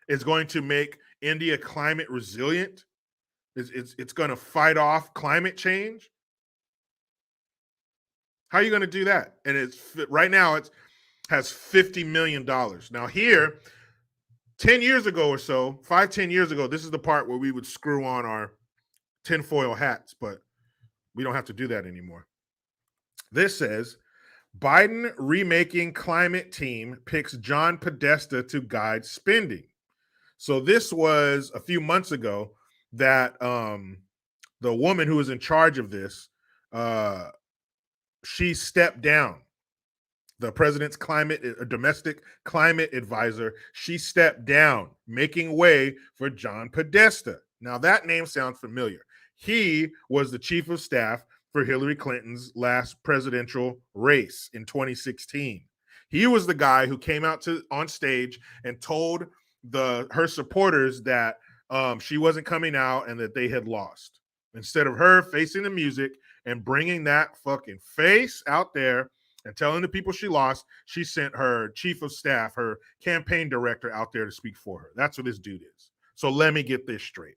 is going to make India climate resilient. It's going to fight off climate change. How are you going to do that? And it's right now it has $50 million. Now here, 10 years ago or so, 5-10 years ago, this is the part where we would screw on our tinfoil hats, but we don't have to do that anymore. This says Biden remaking climate team picks John Podesta to guide spending. So this was a few months ago that the woman who was in charge of this, she stepped down. The president's domestic climate advisor, she stepped down, making way for John Podesta. Now that name sounds familiar. He was the chief of staff for Hillary Clinton's last presidential race in 2016. He was the guy who came out on stage and told her supporters that she wasn't coming out and that they had lost. Instead of her facing the music and bringing that fucking face out there and telling the people she lost, she sent her chief of staff, her campaign director out there to speak for her. That's what this dude is. So let me get this straight.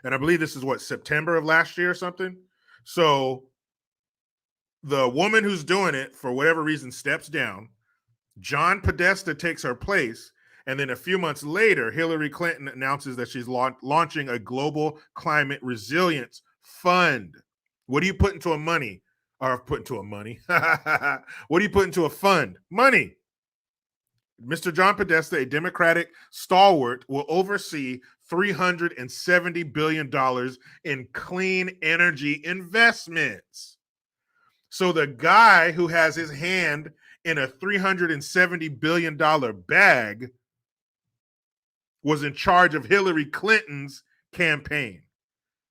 And I believe this is what, September of last year or something? So the woman who's doing it, for whatever reason, steps down. John Podesta takes her place. And then a few months later, Hillary Clinton announces that she's launching a global climate resilience fund. What do you put into a money? Or put into a money? What do you put into a fund? Money. Mr. John Podesta, a Democratic stalwart, will oversee $370 billion in clean energy investments. So the guy who has his hand in a $370 billion bag was in charge of Hillary Clinton's campaign.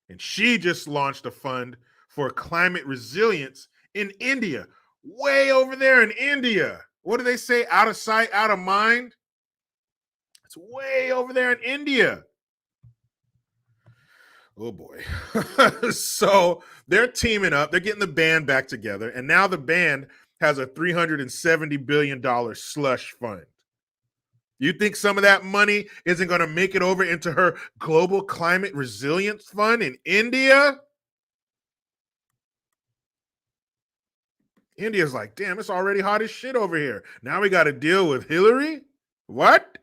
And she just launched a fund for climate resilience in India, way over there in India. What do they say? Out of sight, out of mind? It's way over there in India. Oh boy. So they're teaming up. They're getting the band back together. And now the band has a $370 billion slush fund. You think some of that money isn't going to make it over into her global climate resilience fund in India? India's like, damn, it's already hot as shit over here. Now we got to deal with Hillary? What?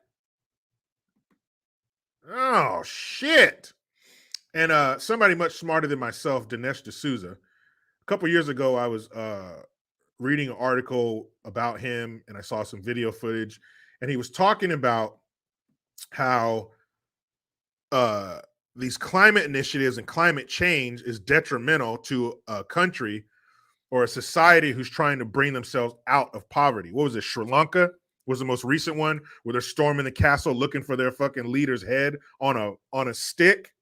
Oh, shit. And somebody much smarter than myself, Dinesh D'Souza, a couple years ago, I was reading an article about him, and I saw some video footage, and he was talking about how these climate initiatives and climate change is detrimental to a country or a society who's trying to bring themselves out of poverty. What was it? Sri Lanka was the most recent one, where they're storming the castle looking for their fucking leader's head on a stick,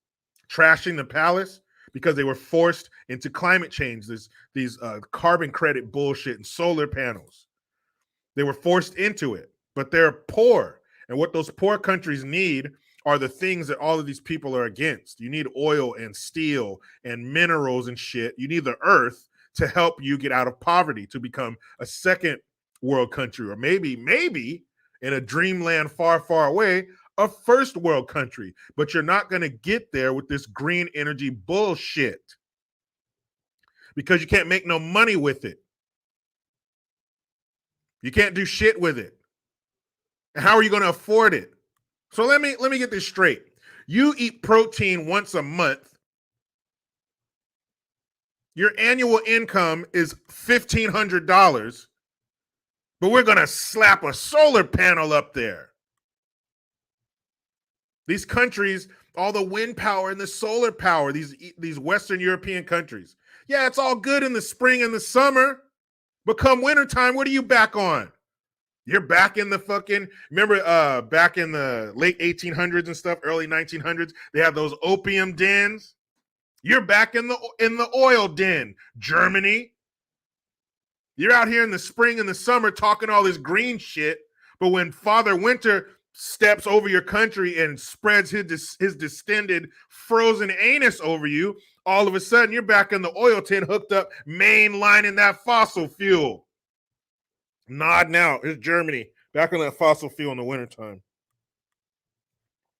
trashing the palace because they were forced into climate change, these carbon credit bullshit and solar panels. They were forced into it, but they're poor. And what those poor countries need are the things that all of these people are against. You need oil and steel and minerals and shit. You need the earth to help you get out of poverty, to become a second world country, or maybe in a dreamland far, far away, a first world country. But you're not going to get there with this green energy bullshit because you can't make no money with it. You can't do shit with it. And how are you going to afford it? So let me get this straight. You eat protein once a month. Your annual income is $1,500, but we're going to slap a solar panel up there. These countries, all the wind power and the solar power, these Western European countries. Yeah, it's all good in the spring and the summer, but come wintertime, what are you back on? You're back in the fucking, remember back in the late 1800s and stuff, early 1900s, they have those opium dens. You're back in the oil den, Germany. You're out here in the spring and the summer talking all this green shit, but when Father Winter steps over your country and spreads his distended frozen anus over you, all of a sudden you're back in the oil tin hooked up, mainlining that fossil fuel. Nodding out. It's Germany, back on that fossil fuel in the wintertime.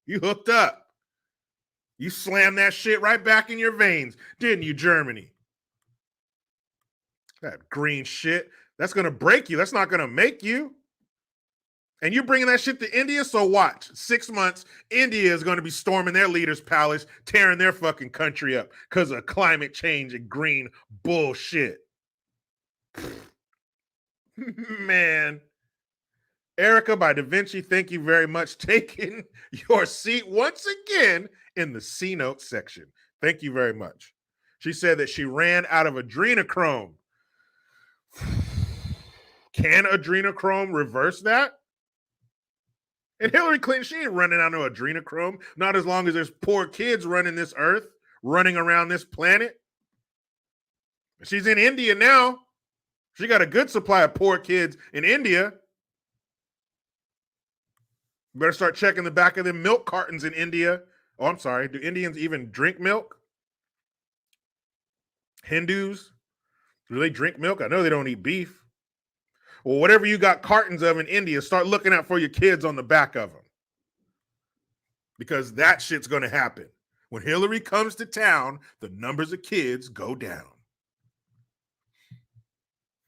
You hooked up. You slammed that shit right back in your veins, didn't you, Germany? That green shit, that's going to break you. That's not going to make you. And you're bringing that shit to India, so watch. 6 months, India is going to be storming their leader's palace, tearing their fucking country up because of climate change and green bullshit. Man. Erica by Da Vinci, thank you very much. Taking your seat once again in the C Note section. Thank you very much. She said that she ran out of adrenochrome. Can adrenochrome reverse that? And Hillary Clinton, she ain't running out of adrenochrome. Not as long as there's poor kids running this earth, running around this planet. She's in India now. She got a good supply of poor kids in India. Better start checking the back of them milk cartons in India. Oh, I'm sorry. Do Indians even drink milk? Hindus? Do they drink milk? I know they don't eat beef. Well, whatever you got cartons of in India, start looking out for your kids on the back of them. Because that shit's going to happen. When Hillary comes to town, the numbers of kids go down.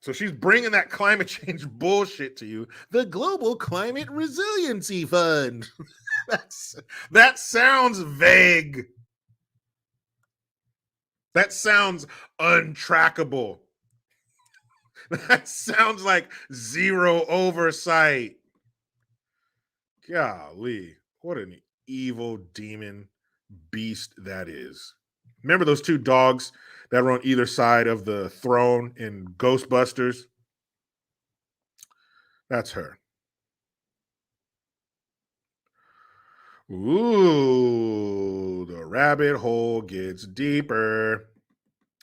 So she's bringing that climate change bullshit to you. The Global Climate Resiliency Fund. That sounds vague. That sounds untrackable. That sounds like zero oversight. Golly, what an evil demon beast that is. Remember those two dogs that were on either side of the throne in Ghostbusters? That's her. Ooh, the rabbit hole gets deeper.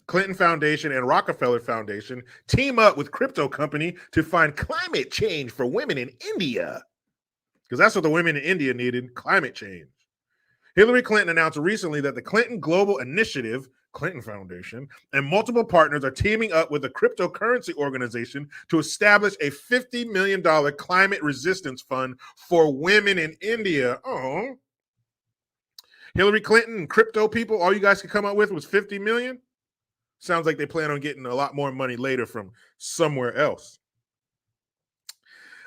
Clinton Foundation and Rockefeller Foundation team up with crypto company to find climate change for women in India. Because that's what the women in India needed, climate change. Hillary Clinton announced recently that the Clinton Global Initiative, Clinton Foundation, and multiple partners are teaming up with a cryptocurrency organization to establish a $50 million climate resistance fund for women in India. Oh. Hillary Clinton and crypto people, all you guys could come up with was $50 million? Sounds like they plan on getting a lot more money later from somewhere else.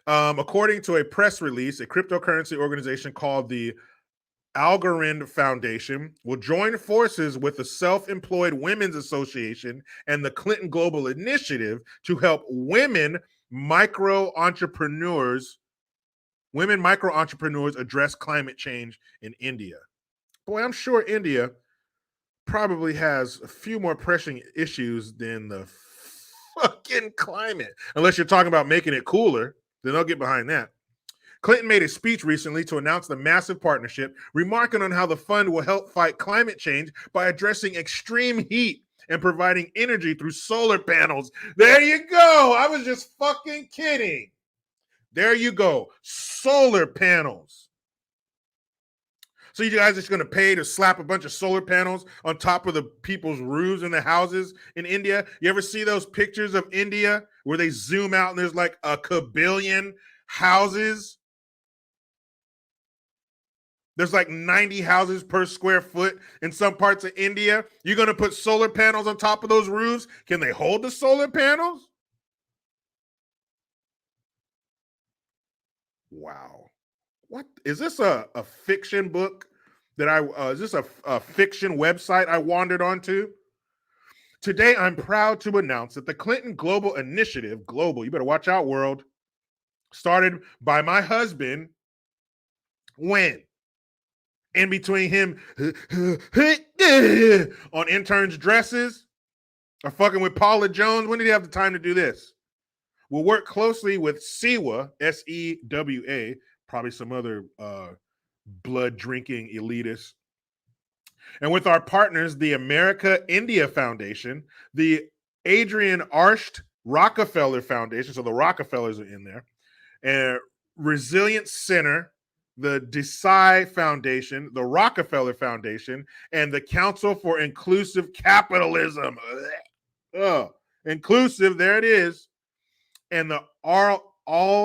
According to a press release, a cryptocurrency organization called the Algorand Foundation will join forces with the Self-Employed Women's Association and the Clinton Global Initiative to help women micro entrepreneurs address climate change in India. Boy, I'm sure India probably has a few more pressing issues than the fucking climate. Unless you're talking about making it cooler, then I'll get behind that. Clinton made a speech recently to announce the massive partnership, remarking on how the fund will help fight climate change by addressing extreme heat and providing energy through solar panels. There you go. I was just fucking kidding. There you go. Solar panels. So you guys are just going to pay to slap a bunch of solar panels on top of the people's roofs in the houses in India? You ever see those pictures of India where they zoom out and there's like a kabillion houses? There's like 90 houses per square foot in some parts of India. You're going to put solar panels on top of those roofs? Can they hold the solar panels? Wow. What is this a fiction book that is this a fiction website I wandered onto? Today, I'm proud to announce that the Clinton Global Initiative, you better watch out, world, started by my husband when? In between him on interns' dresses or fucking with Paula Jones. When did he have the time to do this? We'll work closely with SEWA, S-E-W-A, probably some other blood-drinking elitists, and with our partners, the America-India Foundation, the Adrian Arsht Rockefeller Foundation, so the Rockefellers are in there, and Resilience Center, the Desai Foundation, the Rockefeller Foundation, and the Council for Inclusive Capitalism. Inclusive, there it is. And the Algorand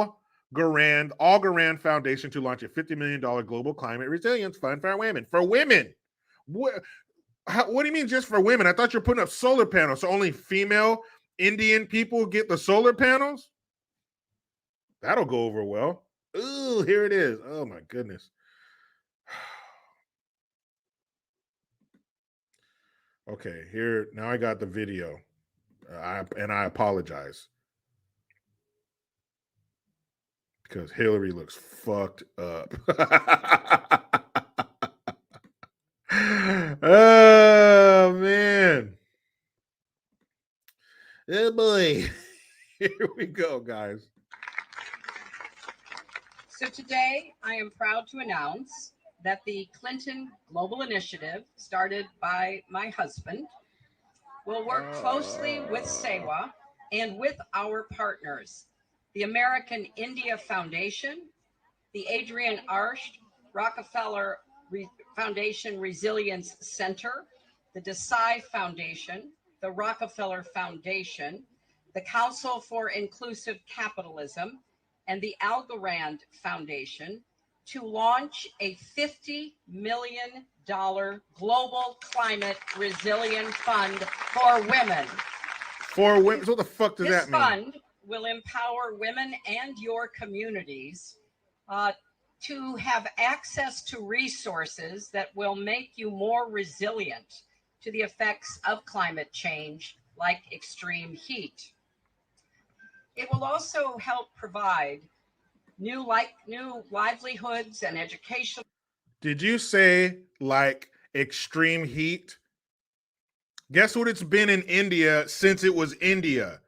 Foundation to launch a $50 million global climate resilience fund for women. For women. What do you mean just for women? I thought you're putting up solar panels, so only female Indian people get the solar panels? That'll go over well. Ooh, here it is. Oh my goodness. Okay, here, now I got the video. And I apologize. Because Hillary looks fucked up. Oh boy. Here we go, guys. So today I am proud to announce that the Clinton Global Initiative, started by my husband, will work closely with SEWA and with our partners, the American India Foundation, the Adrian Arsht Rockefeller Foundation Resilience Center, the Desai Foundation, the Rockefeller Foundation, the Council for Inclusive Capitalism, and the Algorand Foundation to launch a $50 million global climate resilience fund for women. For women? So what the fuck does This that mean? fund will empower women and your communities to have access to resources that will make you more resilient to the effects of climate change, like extreme heat. It will also help provide new livelihoods and educational. Did you say like extreme heat? Guess what it's been in India since it was India?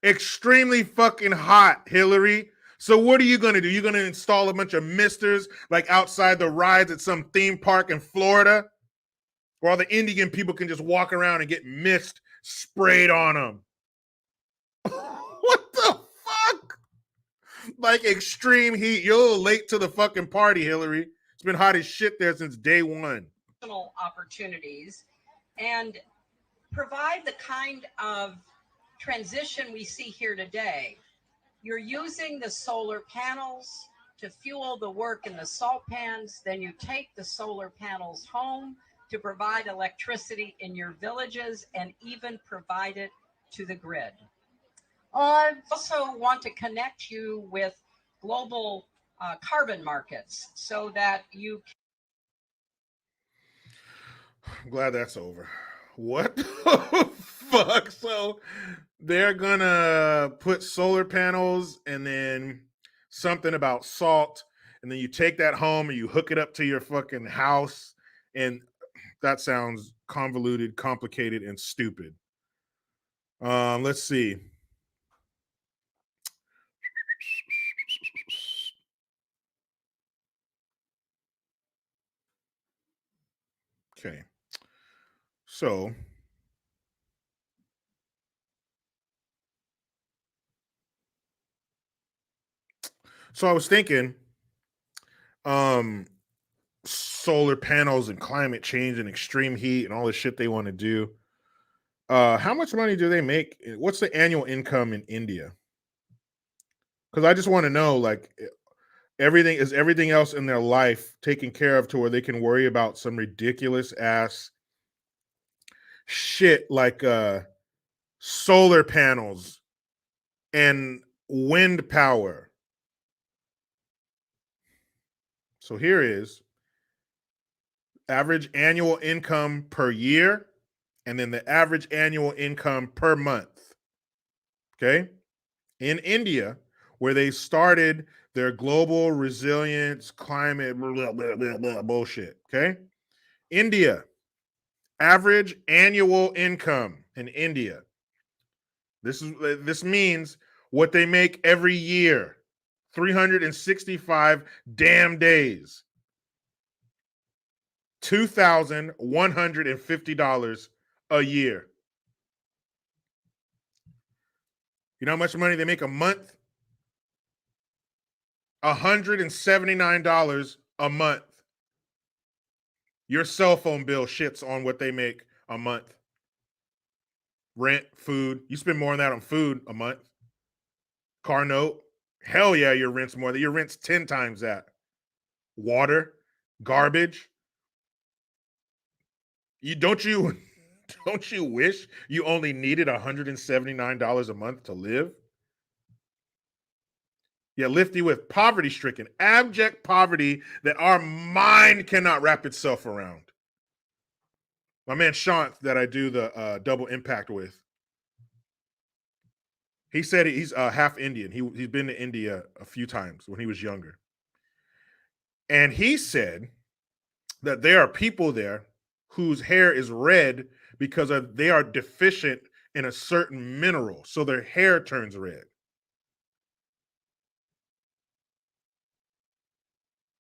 Extremely fucking hot, Hillary. So what are you going to do? You're going to install a bunch of misters like outside the rides at some theme park in Florida? Where all the Indian people can just walk around and get mist sprayed on them. What the fuck? Like extreme heat. You're a little late to the fucking party, Hillary. It's been hot as shit there since day one. Opportunities and provide the kind of transition we see here today. You're using the solar panels to fuel the work in the salt pans. Then you take the solar panels home to provide electricity in your villages and even provide it to the grid. I also want to connect you with global carbon markets so that you. I'm glad that's over. What the fuck? So they're gonna put solar panels and then something about salt, and then you take that home and you hook it up to your fucking house, and that sounds convoluted, complicated, and stupid. Let's see. Okay. So I was thinking, solar panels and climate change and extreme heat and all the shit they want to do. How much money do they make? What's the annual income in India? Because I just want to know, like, everything else in their life taken care of to where they can worry about some ridiculous ass shit like solar panels and wind power. So here is average annual income per year and then the average annual income per month. Okay? In India, where they started their global resilience, climate, blah, blah, blah, blah, bullshit. Okay? India, average annual income in India. This means what they make every year. 365 damn days. $2,150 a year. You know how much money they make a month? $179 a month. Your cell phone bill shits on what they make a month. Rent, food. You spend more than that on food a month. Car note. Hell yeah, your rent's more. Your rent's 10 times that. Water, garbage. Don't you wish you only needed $179 a month to live? Yeah, Lifty with poverty stricken, abject poverty that our mind cannot wrap itself around. My man Shant, that I do the double impact with, he said he's half Indian. He's been to India a few times when he was younger. And he said that there are people there whose hair is red because they are deficient in a certain mineral, so their hair turns red.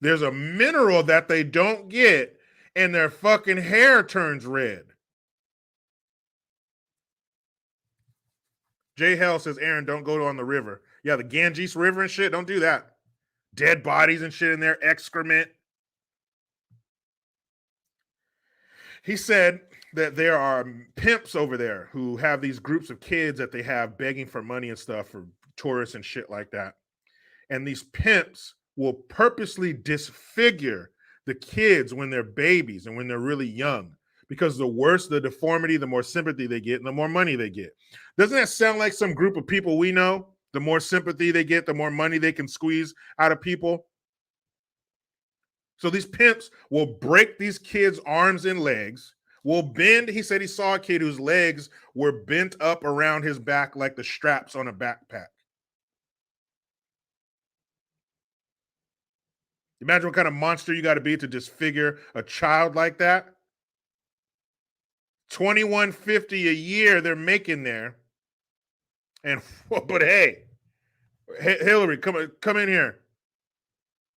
There's a mineral that they don't get, and their fucking hair turns red. Jay Hell says, Aaron, don't go on the river. Yeah, the Ganges River and shit, don't do that. Dead bodies and shit in there, excrement. He said that there are pimps over there who have these groups of kids that they have begging for money and stuff for tourists and shit like that. And these pimps will purposely disfigure the kids when they're babies and when they're really young, because the worse the deformity, the more sympathy they get and the more money they get. Doesn't that sound like some group of people we know? The more sympathy they get, the more money they can squeeze out of people. So these pimps will break these kids' arms and legs, will bend. He said he saw a kid whose legs were bent up around his back like the straps on a backpack. Imagine what kind of monster you got to be to disfigure a child like that. $2,150 a year they're making there. And but hey, Hillary, come in here.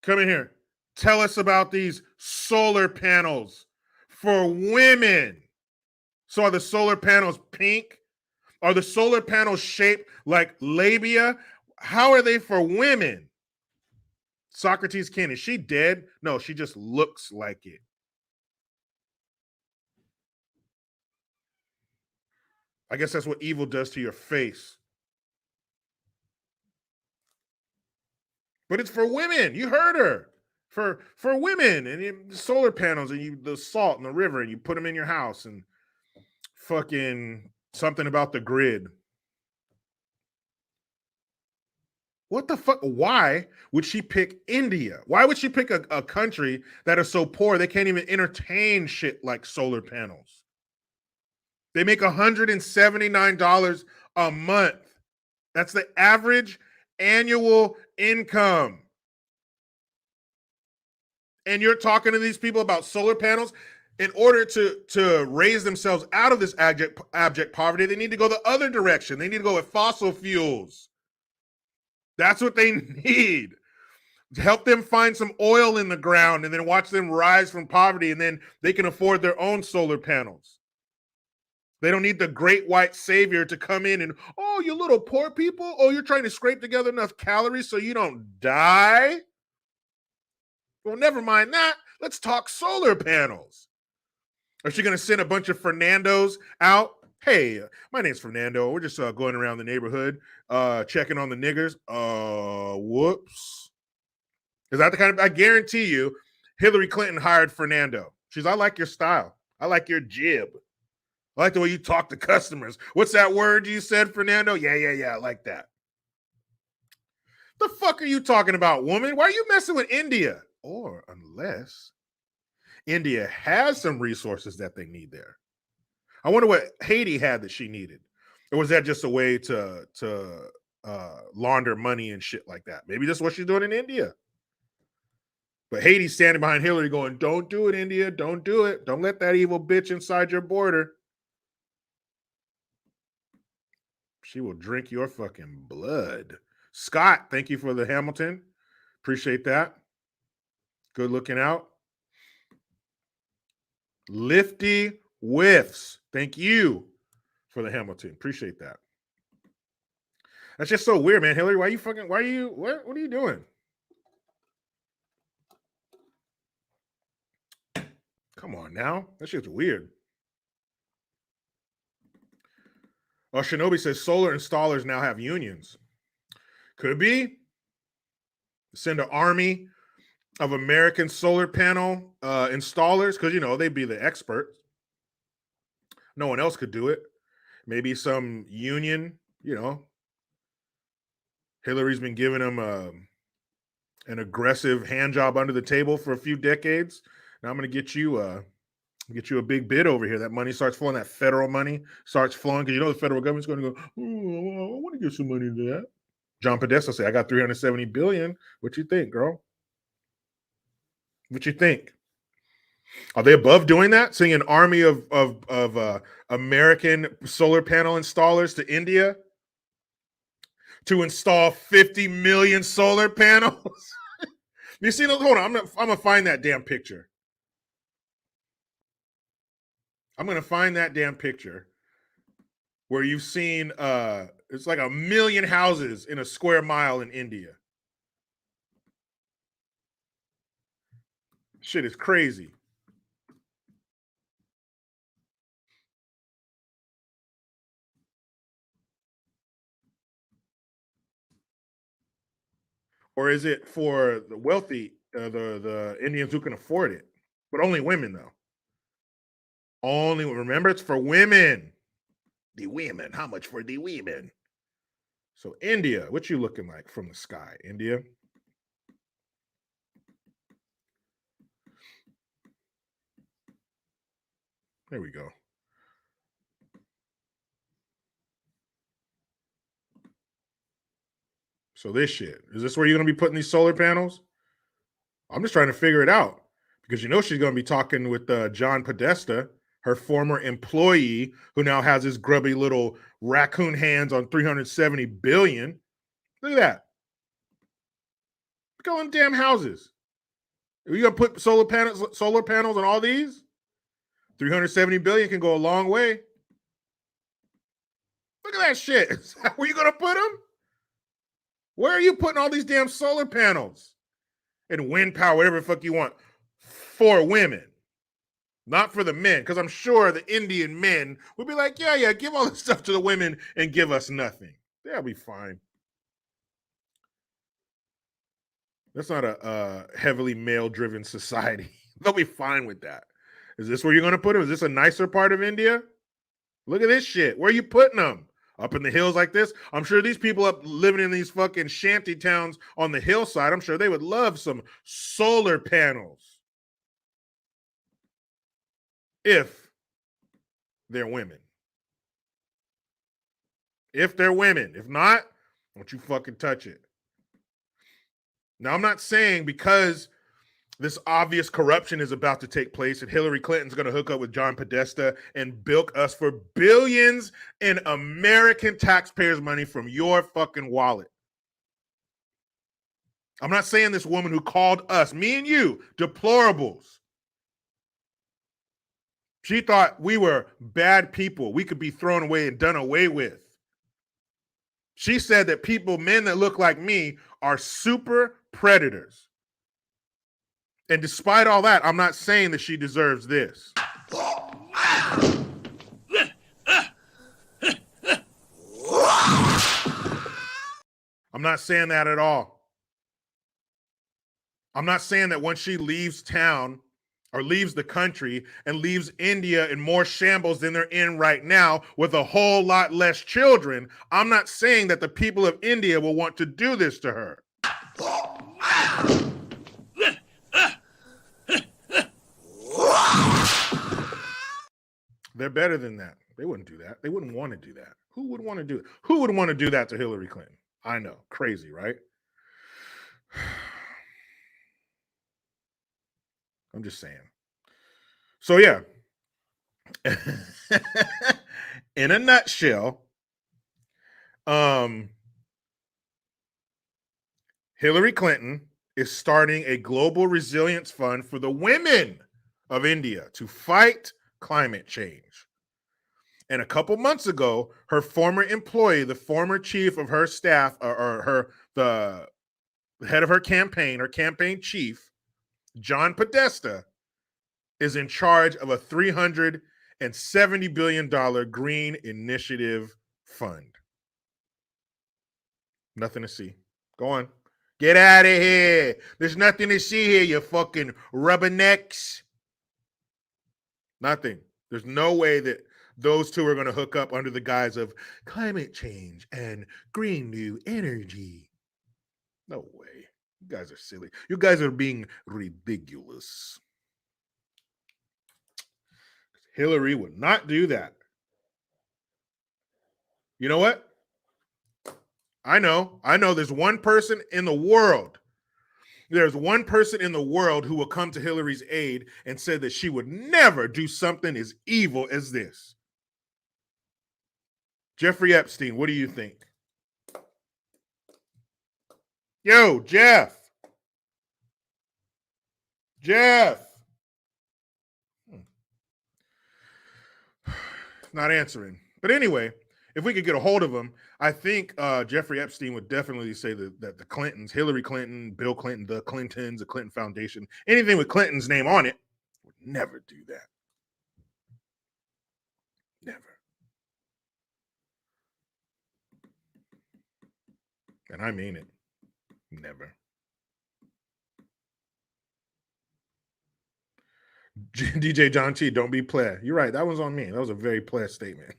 Come in here. Tell us about these solar panels for women. So are the solar panels pink? Are the solar panels shaped like labia? How are they for women? Socrates Ken, is she dead? No, she just looks like it. I guess that's what evil does to your face. But it's for women. You heard her. For women, and the solar panels, and the salt in the river, and you put them in your house, and fucking something about the grid. What the fuck? Why would she pick India? Why would she pick a country that is so poor they can't even entertain shit like solar panels? They make $179 a month. That's the average annual income. And you're talking to these people about solar panels. In order to raise themselves out of this abject poverty, they need to go the other direction. They need to go with fossil fuels. That's what they need. Help them find some oil in the ground and then watch them rise from poverty, and then they can afford their own solar panels. They don't need the great white savior to come in and, oh, you little poor people. Oh, you're trying to scrape together enough calories so you don't die? Well, never mind that. Let's talk solar panels. Is she going to send a bunch of Fernandos out? Hey, my name's Fernando. We're just going around the neighborhood, checking on the niggers. Whoops. Is that the kind of, I guarantee you, Hillary Clinton hired Fernando. She's, I like your style. I like your jib. I like the way you talk to customers. What's that word you said, Fernando? Yeah. I like that. The fuck are you talking about, woman? Why are you messing with India? Or unless India has some resources that they need there. I wonder what Haiti had that she needed. Or was that just a way to launder money and shit like that? Maybe that's what she's doing in India. But Haiti's standing behind Hillary going, don't do it, India. Don't do it. Don't let that evil bitch inside your border. She will drink your fucking blood. Scott, thank you for the Hamilton. Appreciate that. Good looking out. Lifty Whiffs. Thank you for the Hamilton. Appreciate that. That's just so weird, man. Hillary, what are you doing? Come on now. That shit's weird. Oh, Shinobi says solar installers now have unions. Could be. Send an army of American solar panel installers, because, they'd be the experts. No one else could do it. Maybe some union, Hillary's been giving them an aggressive hand job under the table for a few decades. Now I'm going to get you a big bid over here. That money starts flowing. That federal money starts flowing, because the federal government's going to go, I want to give some money to that. John Podesta say, I got $370 billion. What you think, girl? What you think? Are they above doing that? Sending an army of American solar panel installers to India to install 50 million solar panels? You see, hold on, I'm gonna find that damn picture. I'm gonna find that damn picture where you've seen it's like 1 million houses in a square mile in India. Shit is crazy. Or is it for the wealthy, the Indians who can afford it? But only women, though. Only, remember, it's for women. The women. How much for the women? So India, what you looking like from the sky, India? There we go. So this shit, is this where you're going to be putting these solar panels? I'm just trying to figure it out because you know she's going to be talking with John Podesta, her former employee, who now has his grubby little raccoon hands on 370 billion. Look at that. Look at all them damn houses. Are you going to put solar panels on all these? 370 billion can go a long way. Look at that shit. Where you going to put them? Where are you putting all these damn solar panels? And wind power, whatever the fuck you want, for women, not for the men. Because I'm sure the Indian men would be like, yeah, give all this stuff to the women and give us nothing. They'll be fine. That's not a heavily male-driven society. They'll be fine with that. Is this where you're going to put them? Is this a nicer part of India? Look at this shit. Where are you putting them? Up in the hills like this? I'm sure these people up living in these fucking shanty towns on the hillside, I'm sure they would love some solar panels. If they're women. If they're women. If not, don't you fucking touch it. Now, I'm not saying because this obvious corruption is about to take place and Hillary Clinton's going to hook up with John Podesta and bilk us for billions in American taxpayers' money from your fucking wallet. I'm not saying this woman who called us, me and you, deplorables. She thought we were bad people. We could be thrown away and done away with. She said that men that look like me are super predators. And despite all that, I'm not saying that she deserves this. I'm not saying that at all. I'm not saying that once she leaves town or leaves the country and leaves India in more shambles than they're in right now with a whole lot less children, I'm not saying that the people of India will want to do this to her. They're better than that. They wouldn't do that. They wouldn't want to do that. Who would want to do it? Who would want to do that to Hillary Clinton? I know. Crazy, right? I'm just saying. So, yeah. In a nutshell, Hillary Clinton is starting a global resilience fund for the women of India to fight climate change. And a couple months ago, her former employee, the former chief of her staff, the head of her campaign chief, John Podesta, is in charge of a $370 billion green initiative fund. Nothing to see. Go on. Get out of here. There's nothing to see here, you fucking rubbernecks. Nothing. There's no way that those two are going to hook up under the guise of climate change and green new energy. No way. You guys are silly. You guys are being ridiculous. Hillary would not do that. You know what? I know there's one person in the world there's one person in the world who will come to Hillary's aid and said that she would never do something as evil as this. Jeffrey Epstein, what do you think? Yo, Jeff. Not answering. But anyway, if we could get a hold of him, I think Jeffrey Epstein would definitely say that the Clintons, Hillary Clinton, Bill Clinton, the Clintons, the Clinton Foundation, anything with Clinton's name on it, would never do that. Never. And I mean it. Never. DJ John T, don't be player. You're right. That was on me. That was a very player statement.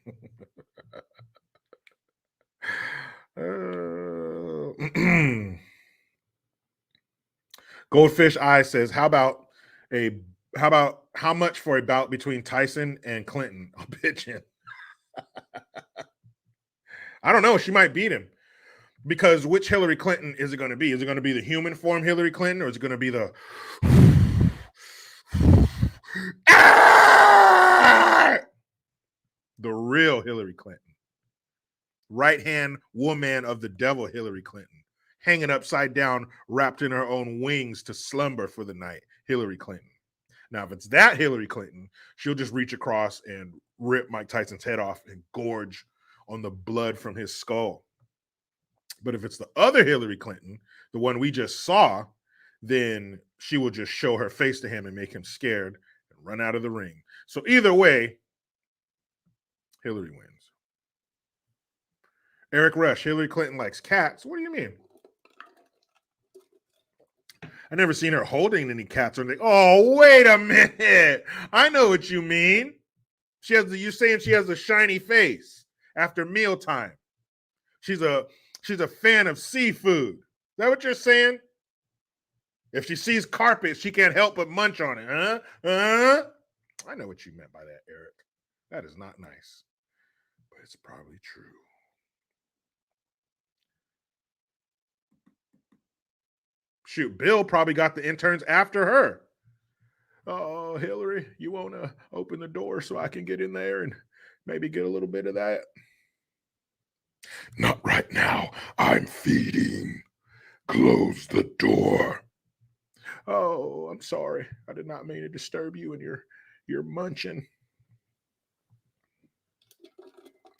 Goldfish Eye says, how much for a bout between Tyson and Clinton? I'll pitch in. I don't know. She might beat him. Because which Hillary Clinton is it going to be? Is it going to be the human form Hillary Clinton, or is it going to be the the real Hillary Clinton? Right-hand woman of the devil Hillary Clinton, hanging upside down, wrapped in her own wings to slumber for the night, Hillary Clinton. Now, if it's that Hillary Clinton, she'll just reach across and rip Mike Tyson's head off and gorge on the blood from his skull. But if it's the other Hillary Clinton, the one we just saw, then she will just show her face to him and make him scared and run out of the ring. So either way, Hillary wins. Eric Rush, Hillary Clinton likes cats. What do you mean? I never seen her holding any cats or anything. Oh, wait a minute. I know what you mean. You saying she has a shiny face after mealtime. She's a fan of seafood. Is that what you're saying? If she sees carpet, she can't help but munch on it, huh? I know what you meant by that, Eric. That is not nice, but it's probably true. Shoot, Bill probably got the interns after her. Oh, Hillary, you want to open the door so I can get in there and maybe get a little bit of that? Not right now. I'm feeding. Close the door. Oh, I'm sorry. I did not mean to disturb you and your munching.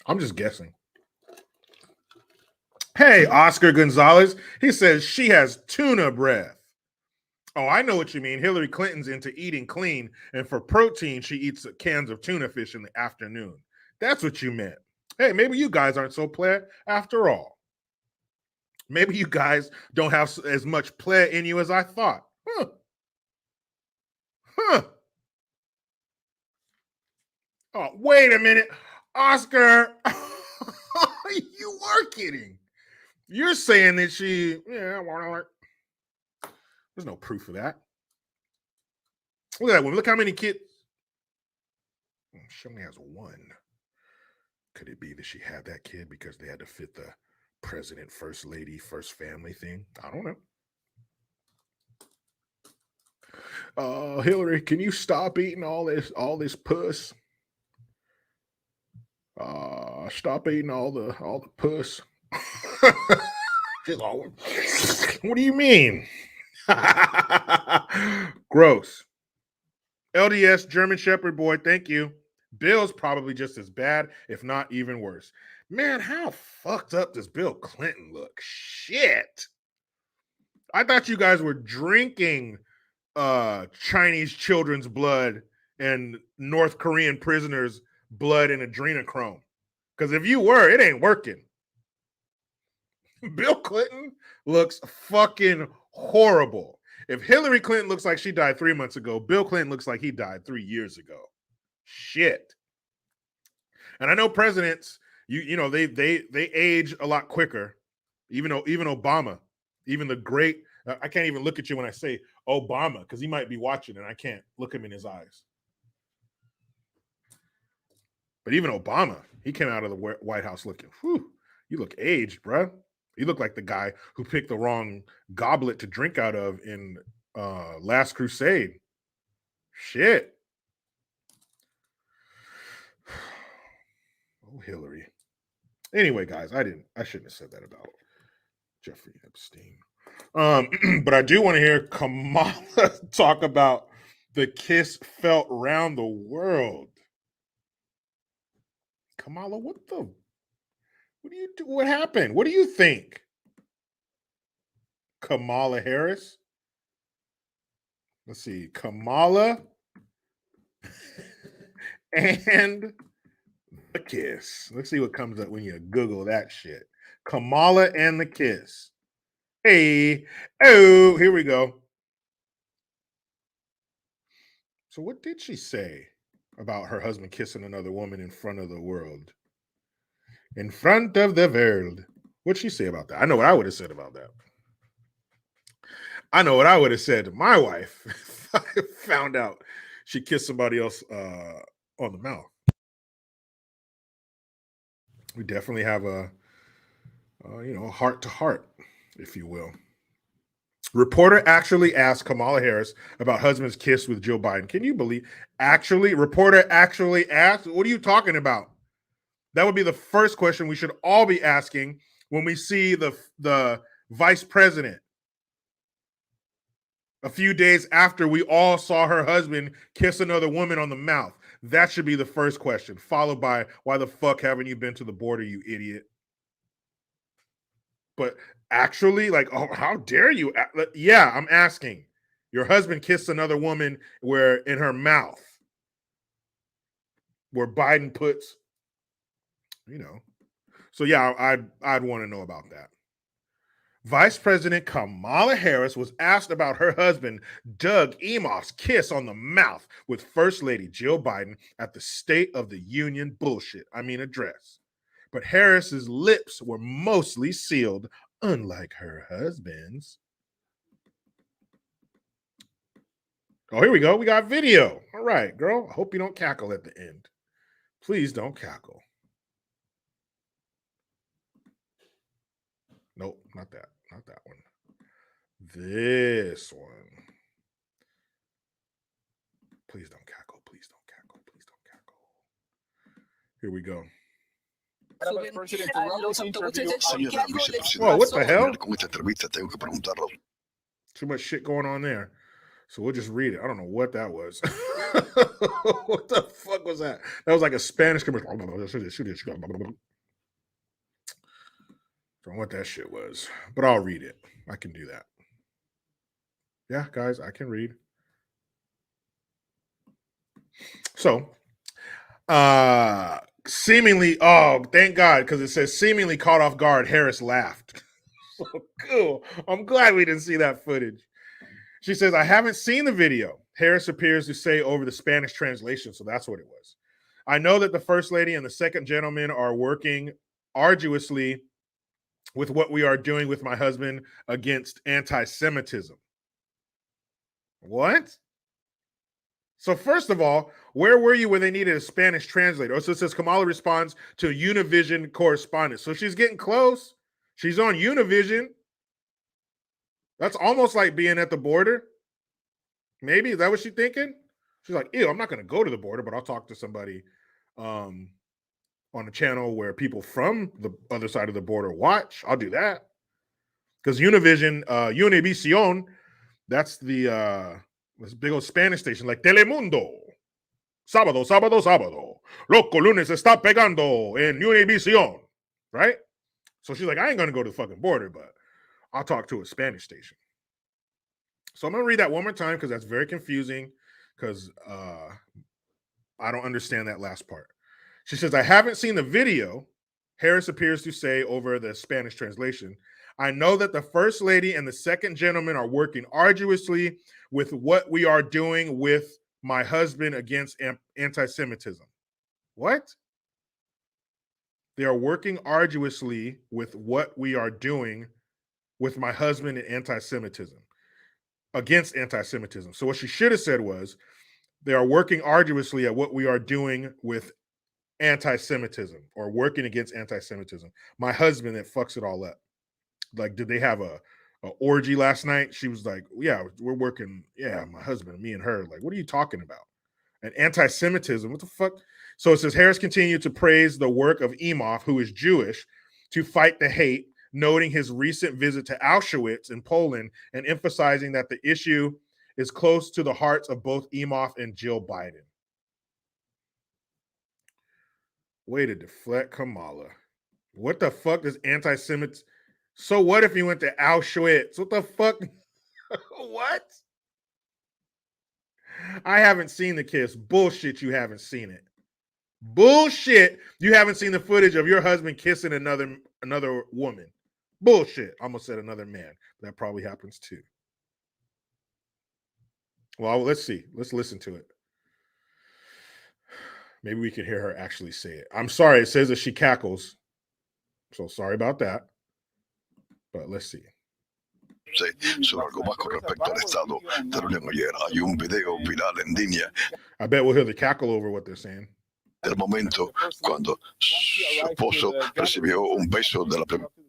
I'm just guessing. Hey, Oscar Gonzalez. He says she has tuna breath. Oh, I know what you mean. Hillary Clinton's into eating clean, and for protein, she eats cans of tuna fish in the afternoon. That's what you meant. Hey, maybe you guys aren't so play after all. Maybe you guys don't have as much play in you as I thought. Oh, wait a minute. Oscar, you are kidding. You're saying that there's no proof of that. Look at that woman. Look how many kids. She only has one. Could it be that she had that kid because they had to fit the president, first lady, first family thing? I don't know. Hillary, can you stop eating all this puss? Stop eating all the puss. What do you mean? Gross. LDS German Shepherd boy, thank you. Bill's probably just as bad, if not even worse. Man, how fucked up does Bill Clinton look? Shit. I thought you guys were drinking Chinese children's blood and North Korean prisoners' blood and adrenochrome. Because if you were, it ain't working. Bill Clinton looks fucking horrible. If Hillary Clinton looks like she died 3 months ago, Bill Clinton looks like he died 3 years ago. Shit. And I know presidents, they age a lot quicker. Even Obama, even the great, I can't even look at you when I say Obama because he might be watching and I can't look him in his eyes. But even Obama, he came out of the White House looking, you look aged, bro. He looked like the guy who picked the wrong goblet to drink out of in Last Crusade. Shit. Oh, Hillary. Anyway, guys, I shouldn't have said that about Jeffrey Epstein. But I do want to hear Kamala talk about the kiss felt around the world. Kamala, what do you do? What happened? What do you think? Kamala Harris. Let's see. Kamala and the kiss. Let's see what comes up when you Google that shit. Kamala and the kiss. Hey, oh, here we go. So what did she say about her husband kissing another woman in front of the world? In front of the world. What'd she say about that? I know what I would have said about that. I know what I would have said to my wife if I found out she kissed somebody else on the mouth. We definitely have a heart to heart, if you will. Reporter actually asked Kamala Harris about husband's kiss with Joe Biden. Can you believe? Reporter actually asked? What are you talking about? That would be the first question we should all be asking when we see the vice president. A few days after we all saw her husband kiss another woman on the mouth. That should be the first question, followed by, why the fuck haven't you been to the border, you idiot? But actually, like, oh, how dare you? Yeah, I'm asking. Your husband kissed another woman where in her mouth, where Biden puts, So yeah, I'd want to know about that. Vice President Kamala Harris was asked about her husband, Doug Emhoff's kiss on the mouth with First Lady Jill Biden at the State of the Union address. But Harris's lips were mostly sealed, unlike her husband's. Oh, here we go. We got video. All right, girl. I hope you don't cackle at the end. Please don't cackle. Nope, not that. Not that one. This one. Please don't cackle. Please don't cackle. Please don't cackle. Here we go. Whoa, what the hell? Too much shit going on there. So we'll just read it. I don't know what that was. What the fuck was that? That was like a Spanish commercial. I don't know what that shit was, but I'll read it. I can do that. Yeah, guys, I can read. So, seemingly, oh, thank God, because it says seemingly caught off guard, Harris laughed. So cool. I'm glad we didn't see that footage. She says, I haven't seen the video. Harris appears to say over the Spanish translation, so that's what it was. I know that the First Lady and the second gentleman are working arduously with what we are doing with my husband against anti-Semitism. What? So first of all, where were you when they needed a Spanish translator? Oh, so it says Kamala responds to Univision correspondent. So she's getting close. She's on Univision. That's almost like being at the border. Maybe, is that what she's thinking? She's like, ew, I'm not going to go to the border, but I'll talk to somebody on a channel where people from the other side of the border watch. I'll do that. Because Univision, Univision, that's the this big old Spanish station, like Telemundo. Sábado, sábado, sábado. Loco lunes está pegando en Univision. Right? So she's like, I ain't going to go to the fucking border, but I'll talk to a Spanish station. So I'm going to read that one more time because that's very confusing because I don't understand that last part. She says, I haven't seen the video. Harris appears to say over the Spanish translation, I know that the First Lady and the second gentleman are working arduously with what we are doing with my husband against anti-Semitism. What? They are working arduously with what we are doing with my husband and anti-Semitism, against anti-Semitism. So what she should have said was, they are working arduously at what we are doing with anti-Semitism or working against anti-Semitism. My husband that fucks it all up. Like, did they have a orgy last night? She was like, yeah, we're working. Yeah, my husband, me and her. Like, what are you talking about? And anti-Semitism, what the fuck? So it says Harris continued to praise the work of Emhoff, who is Jewish, to fight the hate, noting his recent visit to Auschwitz in Poland and emphasizing that the issue is close to the hearts of both Emhoff and Jill Biden. Way to deflect Kamala. What the fuck does anti-Semitism? So what if he went to Auschwitz? What the fuck? What? I haven't seen the kiss. Bullshit, you haven't seen it. Bullshit, you haven't seen the footage of your husband kissing another woman. Bullshit. I almost said another man. That probably happens too. Well, let's see. Let's listen to it. Maybe we can hear her actually say it. I'm sorry. It says that she cackles. So sorry about that. But let's see. Sobre algo más con respecto al estado de la Unión ayer. Hay un video viral en línea I bet we'll hear the cackle over what they're saying. del momento cuando su esposo recibió un beso de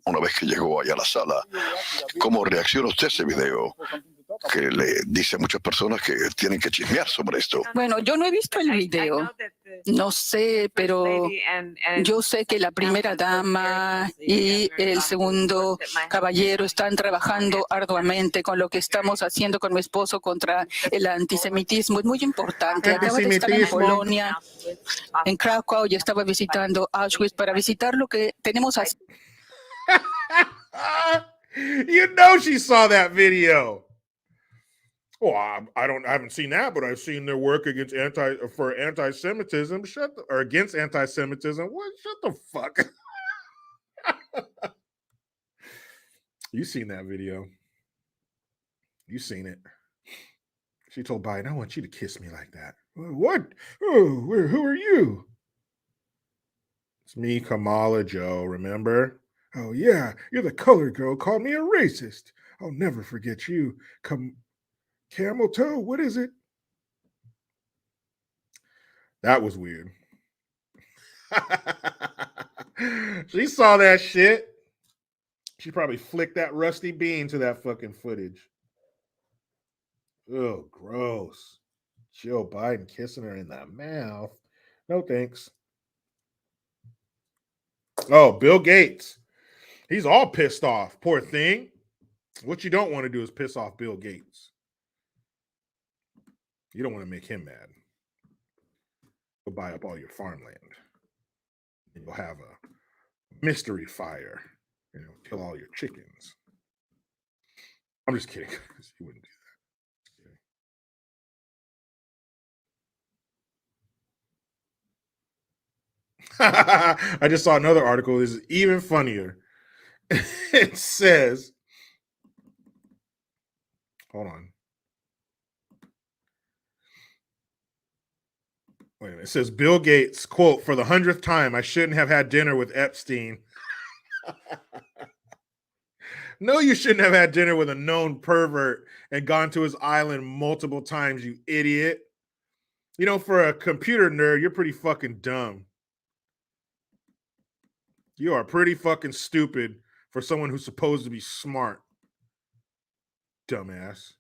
una vez que llegó allá a la sala. ¿Cómo reacciona usted a ese video? Que le dice a muchas personas que tienen que chismear sobre esto. Bueno, yo no he visto el video, no sé, pero yo sé que la primera dama y el segundo caballero están trabajando arduamente con lo que estamos haciendo con mi esposo contra el antisemitismo. Es muy importante. Acaba de estar en Polonia, en Krakow, y estaba visitando Auschwitz para visitar lo que tenemos. You know she saw that video. Well, I haven't seen that, but I've seen their work against anti-Semitism. Against anti-Semitism. What? Shut the fuck. You seen that video? You seen it? She told Biden, "I want you to kiss me like that." What? Oh, who are you? It's me, Kamala, Joe. Remember? Oh yeah, you're the colored girl. Called me a racist. I'll never forget you. Camel toe, what is it? That was weird. She saw that shit. She probably flicked that rusty bean to that fucking footage. Oh, gross. Jill Biden kissing her in the mouth. No thanks. Oh, Bill Gates. He's all pissed off. Poor thing. What you don't want to do is piss off Bill Gates. You don't want to make him mad. You'll buy up all your farmland. And you'll have a mystery fire. You know, kill all your chickens. I'm just kidding. He wouldn't do that. I just saw another article. This is even funnier. It says, hold on. Wait a minute. It says Bill Gates, quote, "For the 100th time, I shouldn't have had dinner with Epstein." No, you shouldn't have had dinner with a known pervert and gone to his island multiple times, you idiot. You know, for a computer nerd, you're pretty fucking dumb. You are pretty fucking stupid for someone who's supposed to be smart. Dumbass.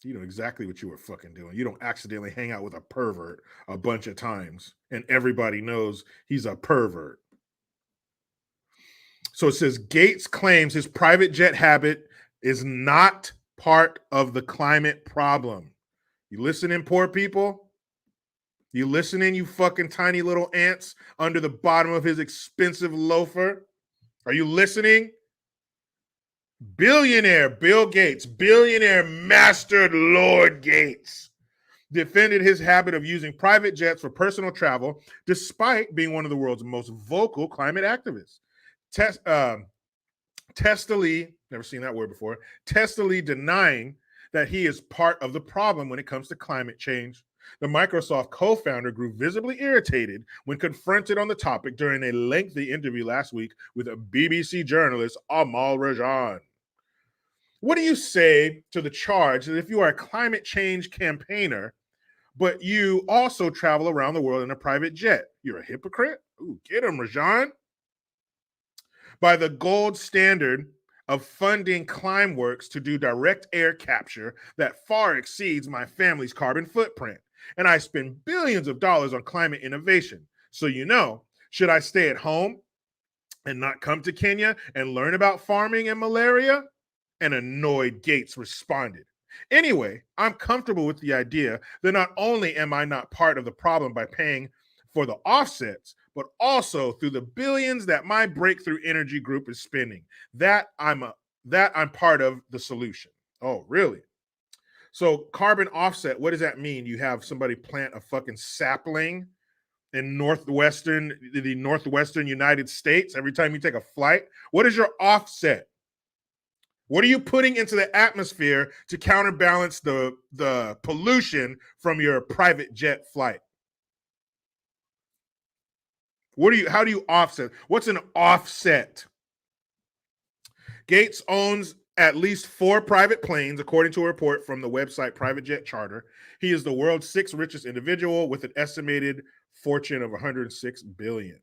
You know exactly what you were fucking doing. You don't accidentally hang out with a pervert a bunch of times, and everybody knows he's a pervert. So it says Gates claims his private jet habit is not part of the climate problem. You listening, poor people? You listening, you fucking tiny little ants under the bottom of his expensive loafer? Are you listening? Billionaire Bill Gates, billionaire master Lord Gates, defended his habit of using private jets for personal travel, despite being one of the world's most vocal climate activists. Testily, never seen that word before, testily denying that he is part of the problem when it comes to climate change. The Microsoft co-founder grew visibly irritated when confronted on the topic during a lengthy interview last week with a BBC journalist, Amal Rajan. What do you say to the charge that if you are a climate change campaigner, but you also travel around the world in a private jet, you're a hypocrite? Ooh, get him, Rajan. by the gold standard of funding Climeworks to do direct air capture that far exceeds my family's carbon footprint. And I spend billions of dollars on climate innovation. So, should I stay at home and not come to Kenya and learn about farming and malaria? An annoyed Gates responded. Anyway, I'm comfortable with the idea that not only am I not part of the problem by paying for the offsets, but also through the billions that my breakthrough energy group is spending. That I'm part of the solution. Oh, really? So carbon offset, what does that mean? You have somebody plant a fucking sapling in the northwestern United States every time you take a flight? What is your offset? What are you putting into the atmosphere to counterbalance the pollution from your private jet flight? How do you offset? What's an offset? Gates owns at least 4 private planes, according to a report from the website Private Jet Charter. He is the world's 6th richest individual with an estimated fortune of $106 billion.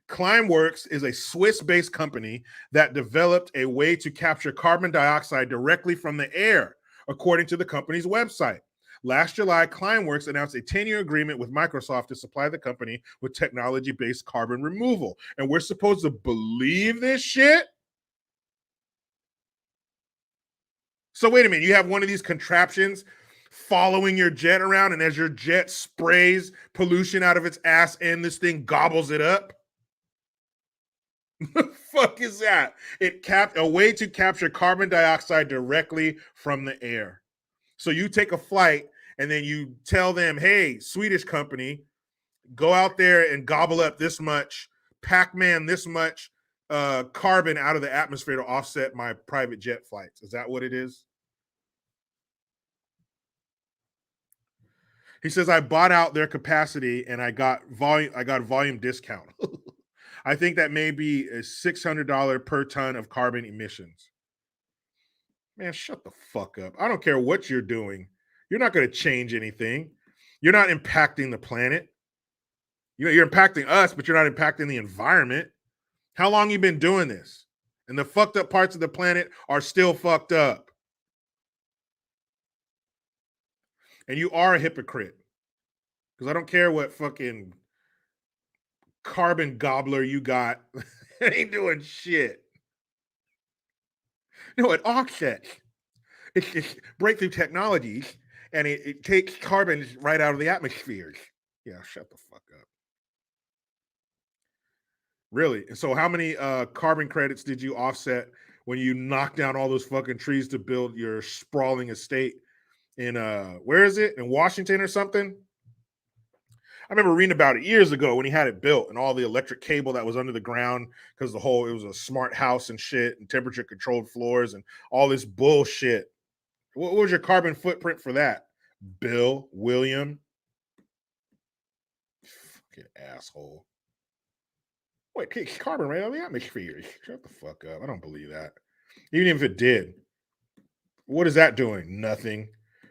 Climeworks is a Swiss-based company that developed a way to capture carbon dioxide directly from the air, according to the company's website. Last July, Climeworks announced a 10-year agreement with Microsoft to supply the company with technology-based carbon removal. And we're supposed to believe this shit? So wait a minute, you have one of these contraptions following your jet around, and as your jet sprays pollution out of its ass and this thing gobbles it up? The fuck is that? A way to capture carbon dioxide directly from the air. So you take a flight and then you tell them, hey, Swedish company, go out there and gobble up this much, Pac-Man this much carbon out of the atmosphere to offset my private jet flights. Is that what it is? He says, I bought out their capacity and I got volume discount. I think that may be a $600 per ton of carbon emissions. Man, shut the fuck up. I don't care what you're doing. You're not going to change anything. You're not impacting the planet. You're impacting us, but you're not impacting the environment. How long you been doing this? And the fucked up parts of the planet are still fucked up. And you are a hypocrite. Because I don't care what fucking carbon gobbler you got. It ain't doing shit. No, it offsets. It's breakthrough technology, and it takes carbon right out of the atmosphere. Yeah, shut the fuck up. Really? So how many carbon credits did you offset when you knocked down all those fucking trees to build your sprawling estate in where is it? In Washington or something? I remember reading about it years ago when he had it built and all the electric cable that was under the ground because it was a smart house and shit and temperature controlled floors and all this bullshit. What was your carbon footprint for that? Bill, William? Fucking asshole. Wait, takes carbon right out of the atmosphere. Shut the fuck up. I don't believe that. Even if it did. What is that doing? Nothing.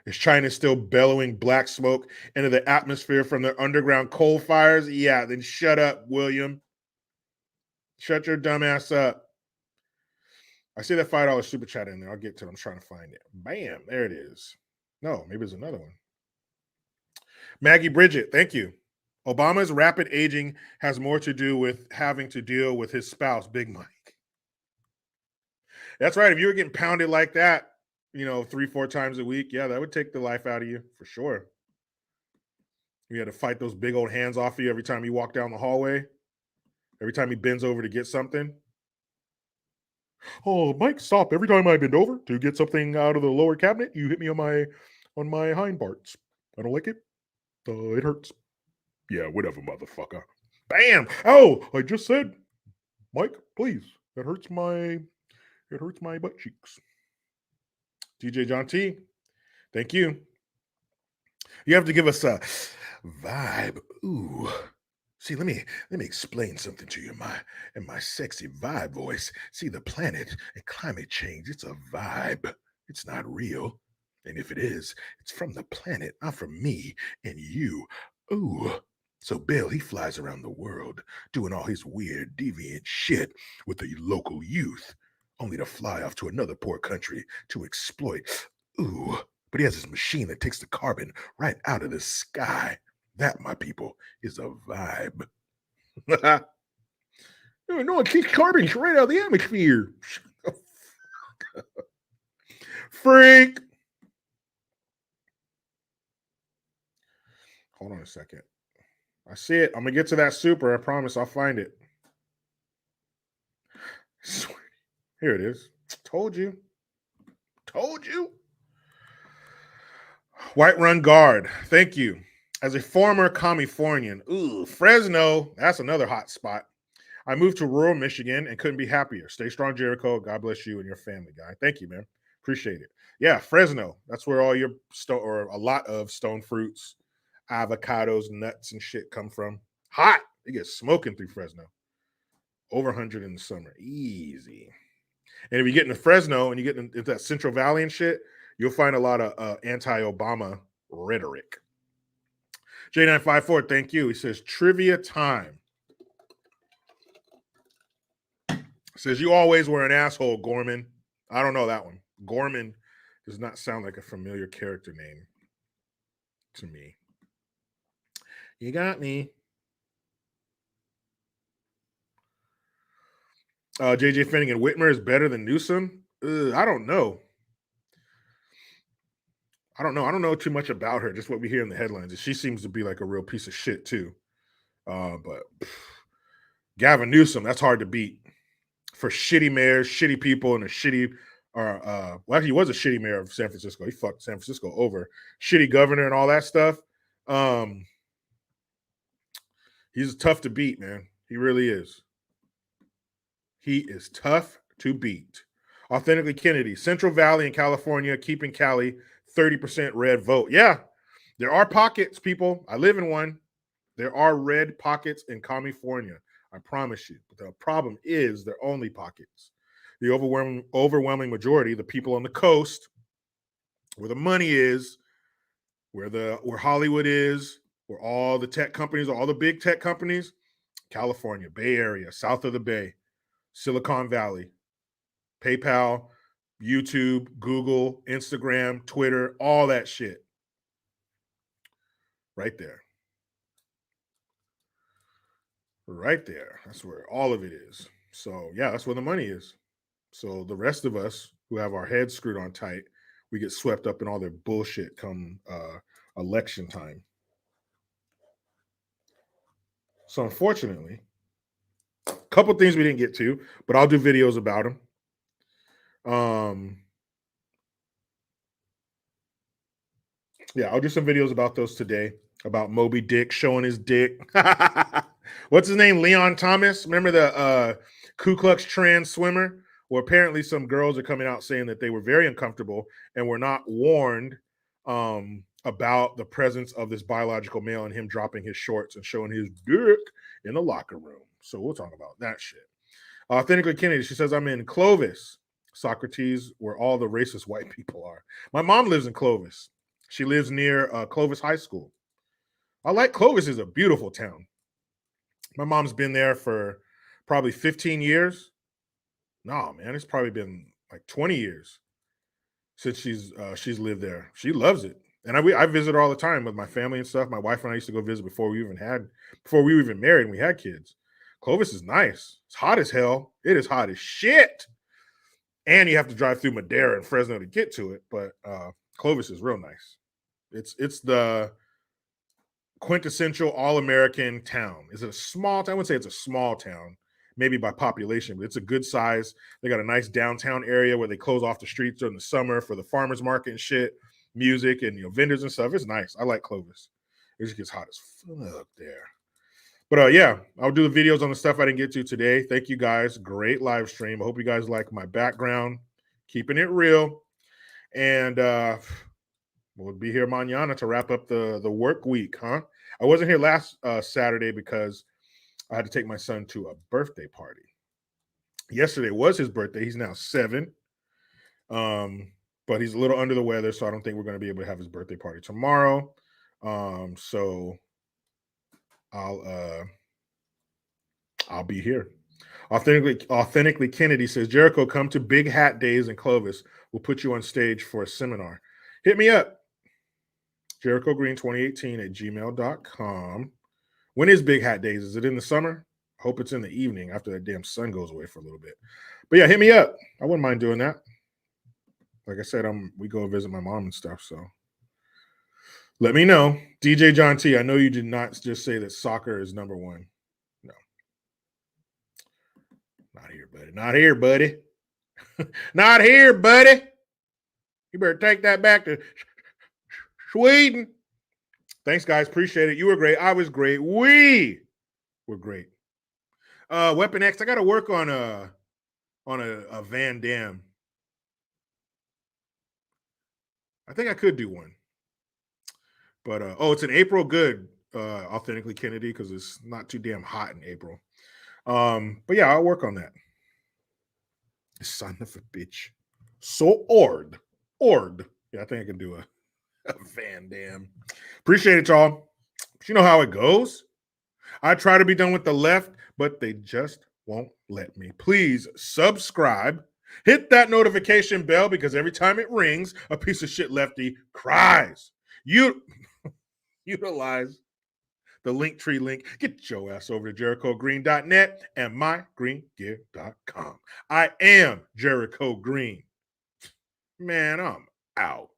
Is China still bellowing black smoke into the atmosphere from their underground coal fires? Yeah, then shut up, William. Shut your dumb ass up. I see that $5 super chat in there. I'll get to it. I'm trying to find it. Bam, there it is. No, maybe there's another one. Maggie Bridget, thank you. Obama's rapid aging has more to do with having to deal with his spouse, Big Mike. That's right. If you were getting pounded like that, 3-4 times a week, yeah, that would take the life out of you for sure. You had to fight those big old hands off of you every time you walk down the hallway, every time he bends over to get something. Oh, Mike, stop. Every time I bend over to get something out of the lower cabinet, you hit me on my hind parts. I don't like it. It hurts. Yeah, whatever, motherfucker. Bam! Oh, I just said, Mike, please. It hurts my butt cheeks. DJ John T, thank you. You have to give us a vibe. Ooh. See, let me explain something to you in my sexy vibe voice. See, the planet and climate change, it's a vibe. It's not real. And if it is, it's from the planet, not from me and you. Ooh. So Bill, he flies around the world doing all his weird, deviant shit with the local youth, only to fly off to another poor country to exploit. Ooh, but he has this machine that takes the carbon right out of the sky. That, my people, is a vibe. No, it takes carbon right out of the atmosphere. Freak. Hold on a second. I see it. I'm going to get to that super. I promise I'll find it. Here it is. Told you. Told you. White Run Guard. Thank you. As a former Californian, Fresno, that's another hot spot. I moved to rural Michigan and couldn't be happier. Stay strong, Jericho. God bless you and your family, guy. Thank you, man. Appreciate it. Yeah, Fresno. That's where all your or a lot of stone fruits, avocados, nuts, and shit come from. Hot. It gets smoking through Fresno. Over 100 in the summer. Easy. And if you get into Fresno and you get into that Central Valley and shit, you'll find a lot of anti-Obama rhetoric. J954, thank you. He says, trivia time. Says, you always were an asshole, Gorman. I don't know that one. Gorman does not sound like a familiar character name to me. You got me. JJ Finnegan, Whitmer is better than Newsom? I don't know. I don't know too much about her, just what we hear in the headlines. She seems to be like a real piece of shit, too. But Gavin Newsom, that's hard to beat. For shitty mayors, shitty people, and a shitty, well, actually, he was a shitty mayor of San Francisco. He fucked San Francisco over. Shitty governor and all that stuff. He's tough to beat, man. He really is. He is tough to beat. Authentically Kennedy, Central Valley in California, keeping Cali 30% red vote. Yeah, there are pockets, people. I live in one. There are red pockets in California. I promise you. But the problem is they're only pockets. The overwhelming majority, the people on the coast, where the money is, where Hollywood is, where all the tech companies, all the big tech companies, California, Bay Area, south of the Bay, Silicon Valley, PayPal, YouTube, Google, Instagram, Twitter, all that shit. Right there. Right there. That's where all of it is. So, yeah, that's where the money is. So the rest of us who have our heads screwed on tight, we get swept up in all their bullshit come election time. So unfortunately, a couple things we didn't get to, but I'll do videos about them. Yeah, I'll do some videos about those today, about Moby Dick showing his dick. What's his name? Leon Thomas. Remember the Ku Klux trans swimmer? Well, apparently some girls are coming out saying that they were very uncomfortable and were not warned about the presence of this biological male and him dropping his shorts and showing his dick in the locker room. So we'll talk about that shit. Authentically Kennedy, she says, I'm in Clovis, Socrates, where all the racist white people are. My mom lives in Clovis. She lives near Clovis High School. I like Clovis. Is a beautiful town. My mom's been there for probably 15 years. No, man, it's probably been like 20 years since she's lived there. She loves it. And I visit her all the time with my family and stuff. My wife and I used to go visit before we were even married and we had kids. Clovis is nice. It's hot as hell. It is hot as shit. And you have to drive through Madera and Fresno to get to it. But Clovis is real nice. It's the quintessential all-American town. Is it a small town? I would say it's a small town, maybe by population, but it's a good size. They got a nice downtown area where they close off the streets during the summer for the farmers market and shit, music and vendors and stuff. It's nice. I like Clovis. It just gets hot as fuck there. But yeah, I'll do the videos on the stuff I didn't get to today. Thank you guys. Great live stream. I hope you guys like my background. Keeping it real. And we'll be here mañana to wrap up the work week, huh? I wasn't here last Saturday because I had to take my son to a birthday party. Yesterday was his birthday. He's now 7. But he's a little under the weather, so I don't think we're going to be able to have his birthday party tomorrow. So I'll be here. Authentically Kennedy says, Jericho, come to Big Hat Days in Clovis. We'll put you on stage for a seminar. Hit me up. Jericho Green 2018 at gmail.com. When is Big Hat Days? Is it in the summer? I hope it's in the evening after that damn sun goes away for a little bit. But yeah, hit me up. I wouldn't mind doing that. Like I said, we go visit my mom and stuff, so let me know. DJ John T, I know you did not just say that soccer is number one. No. Not here, buddy. Not here, buddy. Not here, buddy. You better take that back to Sweden. Thanks, guys. Appreciate it. You were great. I was great. We were great. Weapon X, I got to work on a Van Damme. I think I could do one. But, it's in April. Good. Authentically Kennedy, because it's not too damn hot in April. But yeah, I'll work on that. Son of a bitch. So Ord. Yeah, I think I can do a Van Damme. Appreciate it, y'all. But you know how it goes. I try to be done with the left, but they just won't let me. Please subscribe. Hit that notification bell, because every time it rings, a piece of shit lefty cries. Utilize the Linktree link. Get your ass over to JerichoGreen.net and MyGreenGear.com. I am Jericho Green. Man, I'm out.